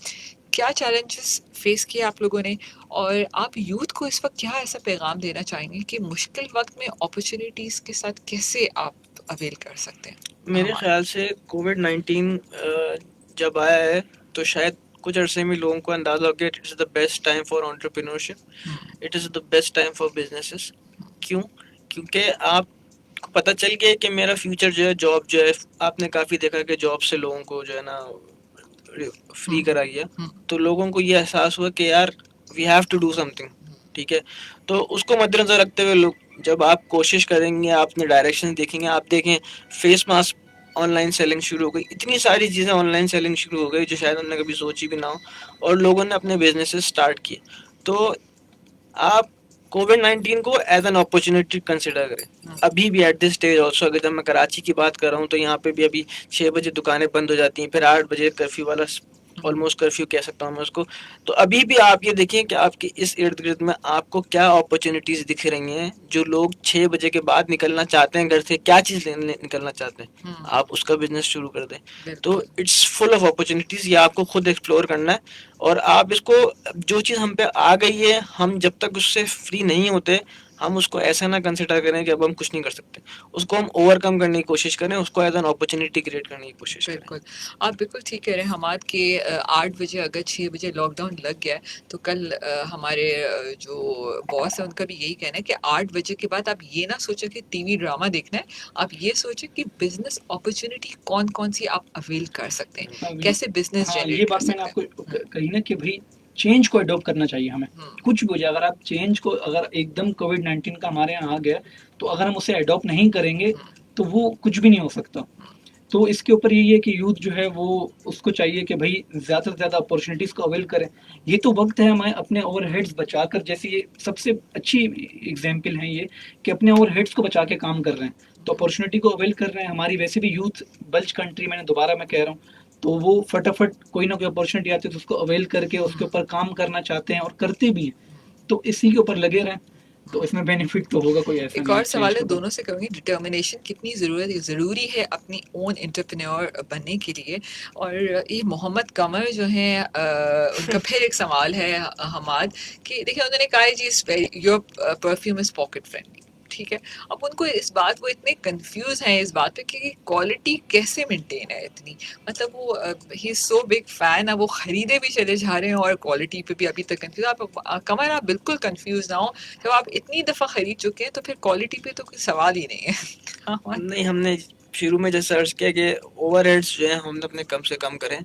क्या चैलेंजेस फेस किए आप लोगों ने, और आप यूथ को इस वक्त क्या ऐसा पैगाम देना चाहेंगे कि मुश्किल वक्त में अपॉर्चुनिटीज के साथ कैसे आप अवेल कर सकते हैं? मेरे हमारे ख्याल से कोविड-19 जब आया है तो शायद कुछ अरसे में लोगों को अंदाजा हो गया it is the best time for entrepreneurship, it is the best time for businesses. क्यों? क्योंकि आपको पता चल गया कि मेरा फ्यूचर जो है जॉब जो है, आपने काफ़ी देखा कि जॉब से लोगों को जो है ना फ्री करा गया, तो लोगों को ये एहसास हुआ कि यार we have to do something, ठीक है। तो उसको मद्देनजर रखते हुए लोग, जब आप कोशिश करेंगे, आपने डायरेक्शन देखेंगे, आप देखें फेस मास्क ऑनलाइन सेलिंग शुरू हो गई, इतनी सारी चीज़ें ऑनलाइन सेलिंग शुरू हो गई जो शायद उन्होंने कभी सोची भी ना हो, और लोगों ने अपने बिजनेसेस स्टार्ट किए। तो आप कोविड-19 को एज एन अपॉर्चुनिटी कंसिडर करें। अभी भी एट दिस स्टेज ऑल्सो, अगर जब मैं कराची की बात कर रहा हूँ तो यहाँ पे भी अभी 6 बजे दुकानें बंद हो जाती हैं, फिर 8 बजे कर्फ्यू वाला, ऑलमोस्ट कर्फ्यू कह सकता हूँ मैं उसको। तो अभी भी आप ये देखिए कि आपके इस इर्द गिर्द में आपको क्या अपॉर्चुनिटीज दिख रही हैं, जो लोग 6 बजे के बाद निकलना चाहते हैं घर से, क्या चीज़ लेने निकलना चाहते हैं, आप उसका बिजनेस शुरू कर दें। तो इट्स फुल ऑफ अपॉर्चुनिटीज, ये आपको खुद एक्सप्लोर करना है। और आप इसको, जो चीज़ हम पे आ गई है, हम जब तक उससे फ्री नहीं होते, हम उसको ऐसा ना कंसिडर करें कि अब हम कुछ नहीं कर सकते, उसको हम ओवरकम करने की कोशिश करें, उसको एज एन अपॉर्चुनिटी क्रिएट करने की कोशिश करें। बिल्कुल, आप बिल्कुल ठीक कह रहे हैं हमाद के 8 बजे अगर 6 बजे लॉकडाउन लग गया है, तो कल हमारे जो बॉस है उनका भी यही कहना है कि 8 बजे के बाद आप ये ना सोचें कि टीवी ड्रामा देखना है, आप ये सोचें कि बिजनेस अपॉर्चुनिटी कौन-कौन सी आप अवेल कर सकते हैं, हाँ, कैसे बिजनेस हाँ, ये जनरेट कर बात मैंने सकते आपको हैं। कही ना कि भाई चेंज को अडॉप्ट करना चाहिए हमें। कुछ भी हो जाए, अगर आप चेंज को, अगर एकदम कोविड-19 का हमारे यहाँ आ गया, तो अगर हम उसे अडॉप्ट नहीं करेंगे तो वो कुछ भी नहीं हो सकता। तो इसके ऊपर यही है कि यूथ जो है वो, उसको चाहिए कि भाई ज़्यादा से ज़्यादा अपॉर्चुनिटीज़ को अवेल करें। ये तो वक्त है हमें अपने ओवरहेड्स बचाकर, जैसे ये सबसे अच्छी एग्जांपल है ये, कि अपने ओवरहेड्स को बचा के काम कर रहे हैं, तो अपॉर्चुनिटी को अवेल कर रहे हैं। हमारी वैसे भी यूथ बल्ज कंट्री, मैंने दोबारा मैं कह रहा हूँ, तो वो फटाफट कोई ना कोई अपॉर्चुनिटी आती है तो उसको अवेल करके उसके ऊपर काम करना चाहते हैं और करते भी हैं। तो इसी के ऊपर लगे रहें, तो इसमें बेनिफिट तो होगा, कोई ऐसा एक नहीं और है सवाल change है, के ऊपर। दोनों से कहूँगी, डिटर्मिनेशन कितनी ज़रूरी है अपनी ओन एंटरप्रेन्योर बनने के लिए। और ये मोहम्मद कमर जो हैं, उनका फिर एक सवाल है हमाद, कि देखिए उन्होंने कहा है जी your perfume is pocket friendly, ठीक है। अब उनको इस बात, वो इतने कंफ्यूज हैं इस बात पे कि क्वालिटी कैसे मेंटेन है इतनी, मतलब वो he is so big fan, अब वो खरीदे भी चले जा रहे हैं और क्वालिटी पे भी अभी तक कंफ्यूज। आप कमर, आप बिल्कुल कंफ्यूज ना हो, जब आप इतनी दफ़ा खरीद चुके हैं तो फिर क्वालिटी पे तो कोई सवाल ही नहीं है। हाँ, नहीं, हमने शुरू में जैसे सर्च किया कि ओवरहेड्स जो है हमने अपने कम से कम करें,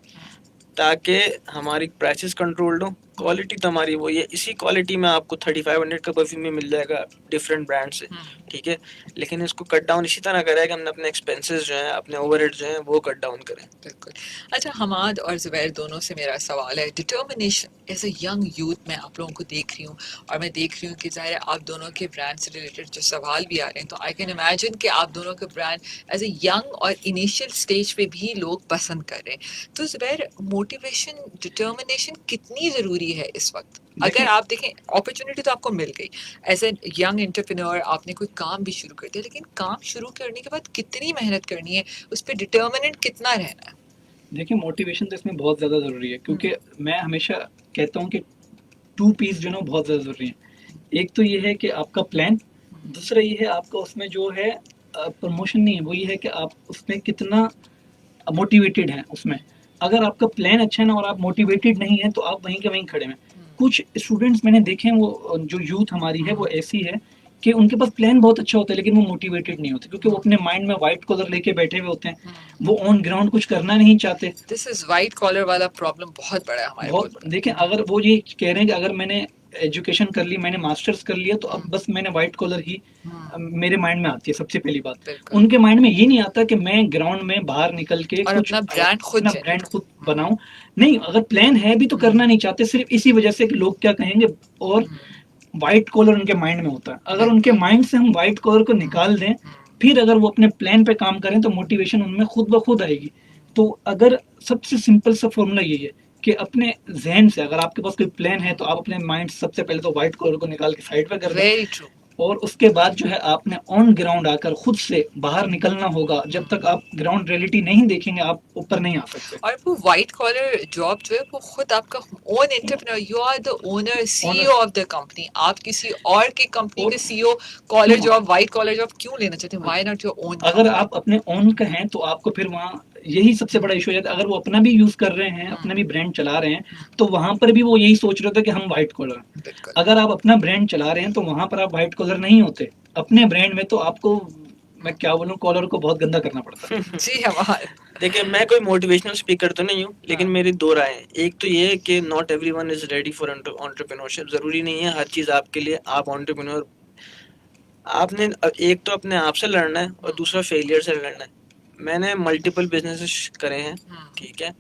ताकि हमारी प्राइसेस कंट्रोल्ड हो, क्वालिटी तो हमारी वही है। इसी क्वालिटी में आपको 3500 का परफ्यूम में मिल जाएगा डिफरेंट ब्रांड से, ठीक है। लेकिन इसको कट डाउन इसी तरह करें कि हमने अपने एक्सपेंसेस जो हैं, अपने ओवरहेड जो हैं, वो कट डाउन करें। बिल्कुल। अच्छा हमाद और ज़ुबैर दोनों से मेरा सवाल है, determination as a young youth मैं आप लोगों को देख रही हूँ, और मैं देख रही हूँ कि ज़ाहिर है आप दोनों के ब्रांड से रिलेटेड जो सवाल भी आ रहे हैं, तो आई कैन इमेजिन कि आप दोनों के ब्रांड एज अ यंग और इनिशियल स्टेज पे भी लोग पसंद कर रहे हैं। तो ज़ुबैर, मोटिवेशन, डिटर्मिनेशन कितनी ज़रूरी है इस वक्त? अगर आप देखें, अपॉर्चुनिटी तो आपको मिल गई, एज ए यंग एंटरप्रेन्योर आपने कोई काम भी शुरू कर दिया, लेकिन काम शुरू करने के बाद कितनी मेहनत करनी है, उस पर डिटर्मिनेंट कितना रहना है? देखिए, मोटिवेशन तो इसमें बहुत ज़्यादा ज़रूरी है, क्योंकि मैं हमेशा कहता हूँ कि 2 पीस जो है ना वो बहुत ज़्यादा ज़रूरी है। एक तो ये है कि आपका प्लान, दूसरा ये है आपका उसमें जो है प्रमोशन नहीं है, वो ये है कि आप उसमें कितना मोटिवेटेड हैं उसमें। अगर आपका प्लान अच्छा है ना और आप मोटिवेटेड नहीं है, तो आप वहीं के वहीं खड़े हैं। कुछ स्टूडेंट्स मैंने देखे हैं, वो जो यूथ हमारी है वो ऐसी है कि उनके पास प्लान बहुत अच्छा होता है, लेकिन वो मोटिवेटेड नहीं होते, क्योंकि वो अपने माइंड में व्हाइट कॉलर लेके बैठे हुए होते हैं, वो ऑन ग्राउंड कुछ करना नहीं चाहते। दिस इज व्हाइट कॉलर वाला प्रॉब्लम बहुत बड़ा है हमारे, बहुत देखें, अगर वो ये कह रहे हैं कि अगर मैंने एजुकेशन कर ली, मैंने मास्टर्स कर लिया, तो अब बस मैंने व्हाइट कॉलर ही मेरे माइंड में आती है सबसे पहली बात। उनके माइंड में ये नहीं आता कि मैं ग्राउंड में बाहर निकल के और कुछ अपना ब्रांड खुद बनाऊं। नहीं, अगर प्लान है भी तो करना नहीं चाहते, सिर्फ इसी वजह से कि लोग क्या कहेंगे। और वाइट कॉलर उनके माइंड में होता है। अगर उनके माइंड से हम वाइट कॉलर को निकाल दें, फिर अगर वो अपने प्लान पे काम करें तो मोटिवेशन उनमें खुद ब खुद आएगी। तो अगर सबसे सिंपल सा फॉर्मूला यही है कि अपने जहन से, अगर आपके पास कोई प्लान है तो आप अपने माइंड से सबसे पहले तो व्हाइट कलर को निकाल के साइड पे कर दें, वेरी ट्रू। और उसके बाद जो है आपने ऑन ग्राउंड आकर खुद से बाहर निकलना होगा। जब तक आप ग्राउंड रियलिटी नहीं देखेंगे आप ऊपर नहीं आ सकते। और वो व्हाइट कॉलर जॉब जो है वो खुद आपका own entrepreneur, you are the owner, CEO of the company. आप किसी और की कंपनी के CEO collar job, white collar job क्यों लेना चाहते हैं? Why not your own? अगर आप अपने ओन का हैं तो आपको फिर वहाँ यही सबसे बड़ा इशू हो जाता है। अगर वो अपना भी यूज कर रहे हैं, अपना भी ब्रांड चला रहे हैं, तो वहां पर भी वो यही सोच रहे थे कि हम व्हाइट कॉलर हैं। बिल्कुल। अगर आप अपना ब्रांड चला रहे हैं तो वहां पर आप व्हाइट कॉलर नहीं होते। अपने ब्रांड में तो आपको, मैं क्या बोलूं, कॉलर को बहुत गंदा करना पड़ता है। जी हमारे देखिए, मैं कोई मोटिवेशनल स्पीकर तो नहीं हूँ, लेकिन मेरी दो राय हैं। एक तो ये है कि not everyone is ready for entrepreneurship. जरूरी नहीं है हर चीज आपके लिए आप एंटरप्रेन्योर। आपने एक तो अपने आप से लड़ना है और दूसरा फेलियर से लड़ना है। मैंने मल्टीपल बिजनेसेस करे हैं, ठीक है।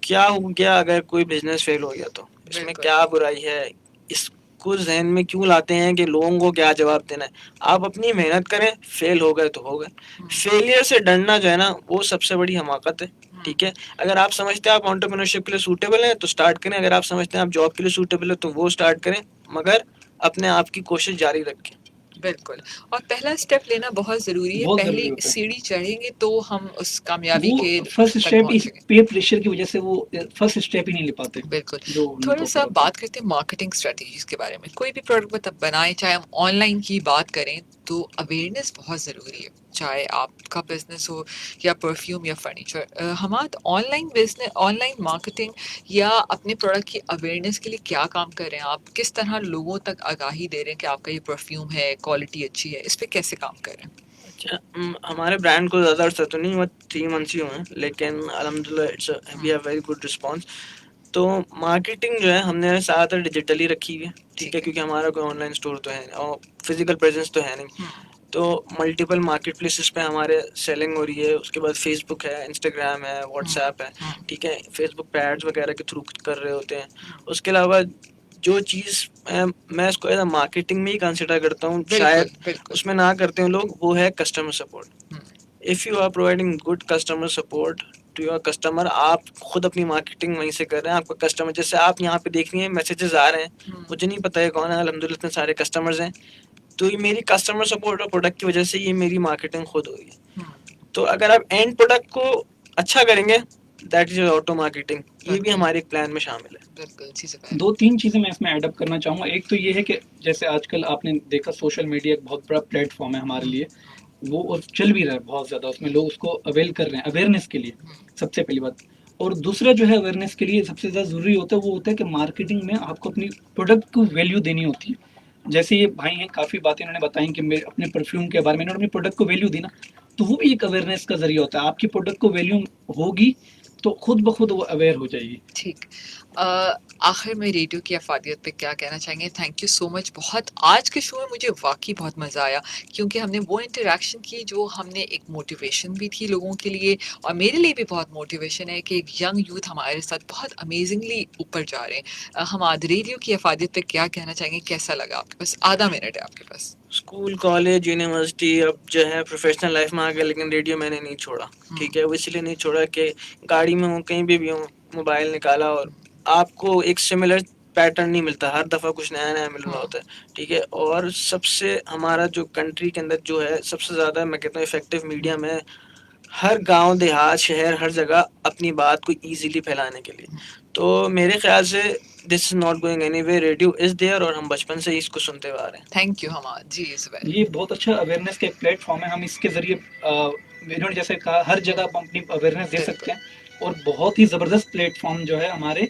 क्या हो गया अगर कोई बिजनेस फेल हो गया तो इसमें बिल्कुल। क्या बुराई है? इसको जहन में क्यों लाते हैं कि लोगों को क्या जवाब देना है? आप अपनी मेहनत करें, फेल हो गए तो हो गए। फेलियर से डरना जो है ना, वो सबसे बड़ी हमाकत है, ठीक है। अगर आप समझते हैं आप एंटरप्रेन्योरशिप के लिए सूटेबल हैं तो स्टार्ट करें। अगर आप समझते हैं आप जॉब के लिए सूटेबल है तो वो स्टार्ट करें, मगर अपने आप की कोशिश जारी रखें। बिल्कुल। और पहला स्टेप लेना बहुत जरूरी है। बहुत पहली जरूरी होता है। सीढ़ी चढ़ेंगे तो हम उस कामयाबी के वो फर्स्ट तक स्टेप पहुंचेंगे। पेयर प्रेशर की वजह से वो फर्स्ट स्टेप ही नहीं ले पाते। बिल्कुल। जो थोड़ा सा बात करते हैं मार्केटिंग स्ट्रेटजीज के बारे में। कोई भी प्रोडक्ट बनाएं, चाहे हम ऑनलाइन की बात करें तो अवेयरनेस बहुत ज़रूरी है, चाहे आपका बिजनेस हो या परफ्यूम या फर्नीचर। हमारा ऑनलाइन बिजनेस, ऑनलाइन मार्केटिंग या अपने प्रोडक्ट की अवेयरनेस के लिए क्या काम कर रहे हैं आप? किस तरह लोगों तक आगाही दे रहे हैं कि आपका ये परफ्यूम है, क्वालिटी अच्छी है? इस पे कैसे काम कर रहे हैं? अच्छा, हमारे ब्रांड को ज़्यादा अर्सा तो नहीं हुआ, 3 मंथ्स ही हुए हैं, लेकिन अल्हम्दुलिल्लाह it's we have very good response. तो मार्केटिंग जो है हमने ज़्यादातर डिजिटली रखी हुई है, ठीक है, क्योंकि हमारा कोई ऑनलाइन स्टोर तो है और फिजिकल प्रेजेंस तो है नहीं। तो मल्टीपल मार्केट प्लेसेस पे हमारे सेलिंग हो रही है। उसके बाद फेसबुक है, इंस्टाग्राम है, व्हाट्सएप है, ठीक है। फेसबुक पे एड्स वगैरह के थ्रू कर रहे होते हैं। उसके अलावा जो चीज़ मैं इसको एज मार्केटिंग में ही कंसिडर करता हूँ, शायद उसमें ना करते हैं लोग, वो है customer support. If you are providing good customer support to your customer, आप खुद अपनी मार्केटिंग वहीं से कर रहे हैं। आपका कस्टमर, जैसे आप यहाँ पे देख रही हैं मैसेजेस आ रहे हैं, मुझे नहीं पता है कौन है, अल्हम्दुलिल्लाह इतने सारे कस्टमर्स हैं। तो ये मेरी कस्टमर सपोर्ट और प्रोडक्ट की वजह से ये मेरी मार्केटिंग खुद हो गई। तो अगर आप एंड प्रोडक्ट को अच्छा करेंगे, दैट इज ऑटो मार्केटिंग। ये भी हमारे एक प्लान में शामिल है। बिल्कुल। 2-3 चीजें मैं इसमें ऐड अप करना चाहूंगा। एक तो ये है कि जैसे आजकल आपने देखा सोशल मीडिया एक बहुत बड़ा प्लेटफॉर्म है हमारे लिए, वो और चल भी रहा है बहुत ज्यादा। उसमें लोग उसको अवेल कर रहे हैं अवेयरनेस के लिए, सबसे पहली बात। और दूसरा जो है अवेयरनेस के लिए सबसे ज्यादा जरूरी होता है वो होता है कि मार्केटिंग में आपको अपनी प्रोडक्ट को वैल्यू देनी होती है। जैसे ये भाई हैं, काफी बातें इन्होंने बताई कि मेरे अपने परफ्यूम के बारे में, इन्होंने अपने प्रोडक्ट को वैल्यू दी ना, तो वो भी एक अवेयरनेस का जरिया होता है। आपकी प्रोडक्ट को वैल्यू होगी तो खुद ब खुद वो अवेयर हो जाएगी। ठीक। आखिर में रेडियो की अफादियत पे क्या कहना चाहेंगे? Thank you so much. बहुत आज के शो में मुझे वाकई बहुत मज़ा आया, क्योंकि हमने वो इंटरेक्शन की जो हमने एक मोटिवेशन भी थी लोगों के लिए, और मेरे लिए भी बहुत मोटिवेशन है कि एक यंग यूथ हमारे साथ बहुत अमेजिंगली ऊपर जा रहे हैं। हम आज रेडियो की अफादियत पे क्या कहना चाहेंगे? कैसा लगा? आपके पास आधा मिनट है आपके पास। स्कूल, कॉलेज, यूनिवर्सिटी, अब जो है प्रोफेशनल लाइफ में आ गया, लेकिन रेडियो मैंने नहीं छोड़ा, ठीक है। वो इसलिए नहीं छोड़ा कि गाड़ी में हूँ, कहीं भी हूँ, मोबाइल निकाला और आपको एक सिमिलर पैटर्न नहीं मिलता, हर दफ़ा कुछ नया नया मिल रहा होता है, ठीक है। और सबसे हमारा जो कंट्री के अंदर जो है सबसे ज़्यादा, मैं कहता हूँ, इफेक्टिव मीडिया में हर गांव, देहात, शहर, हर जगह अपनी बात को इजीली फैलाने के लिए। तो मेरे ख्याल से this is not going anyway, radio is there और हम बचपन से ही इसको सुनते हुए आ रहे हैं। थैंक यू हमाद जी। ये बहुत अच्छा अवेयरनेस का एक प्लेटफॉर्म है। हम इसके जरिए इन्होंने जैसे कहा हर जगह हम अपनी अवेयरनेस दे सकते हैं, और बहुत ही जबरदस्त प्लेटफॉर्म जो है हमारे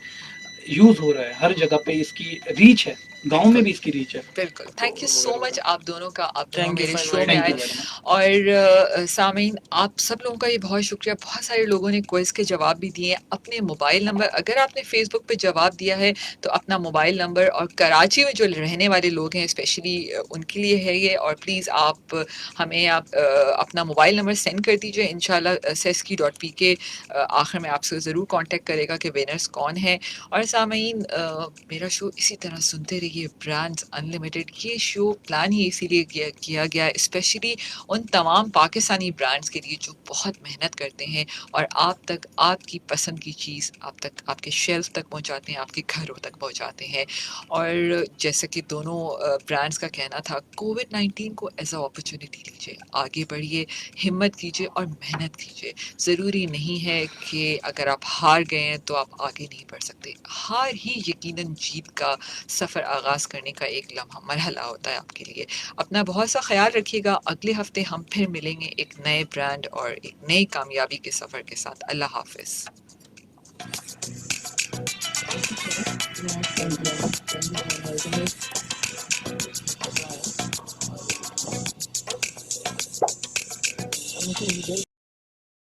यूज हो रहा है हर जगह पे। इसकी रीच है, गांव में भी इसकी रीच है। बिल्कुल। थैंक यू सो मच आप दोनों का, आप दोनों Thank you मेरे for शो में inviting आए। me. और सामीन, आप सब लोगों का ये बहुत शुक्रिया। बहुत सारे लोगों ने क्विज के जवाब भी दिए। अपने मोबाइल नंबर, अगर आपने फेसबुक पे जवाब दिया है तो अपना मोबाइल नंबर, और कराची में जो रहने वाले लोग हैं स्पेशली उनके लिए है ये, और प्लीज़ आप हमें अपना मोबाइल नंबर सेंड कर दीजिए। इंशाल्लाह seski.pk आखिर में आपसे ज़रूर कांटेक्ट करेगा कि विनर्स कौन है। और सामीन, मेरा शो इसी तरह सुनते रहिए। ये ब्रांड्स अनलिमिटेड, ये शो प्लान ही इसीलिए किया गया है स्पेशली उन तमाम पाकिस्तानी ब्रांड्स के लिए जो बहुत मेहनत करते हैं और आप तक आपकी पसंद की चीज़ आप तक आपके शेल्फ तक पहुंचाते हैं, आपके घरों तक पहुंचाते हैं। और जैसे कि दोनों ब्रांड्स का कहना था, कोविड-19 को एज अ अपॉर्चुनिटी लीजिए, आगे बढ़िए, हिम्मत कीजिए और मेहनत कीजिए। ज़रूरी नहीं है कि अगर आप हार गए हैं तो आप आगे नहीं बढ़ सकते। हार ही यकीनन जीत का सफ़र आगाज़ करने का एक मरहला होता है आपके लिए। अपना बहुत सा ख्याल रखिएगा। अगले हफ्ते हम फिर मिलेंगे एक नए ब्रांड और एक नई कामयाबी के सफ़र के साथ। अल्लाह हाफ़िज़।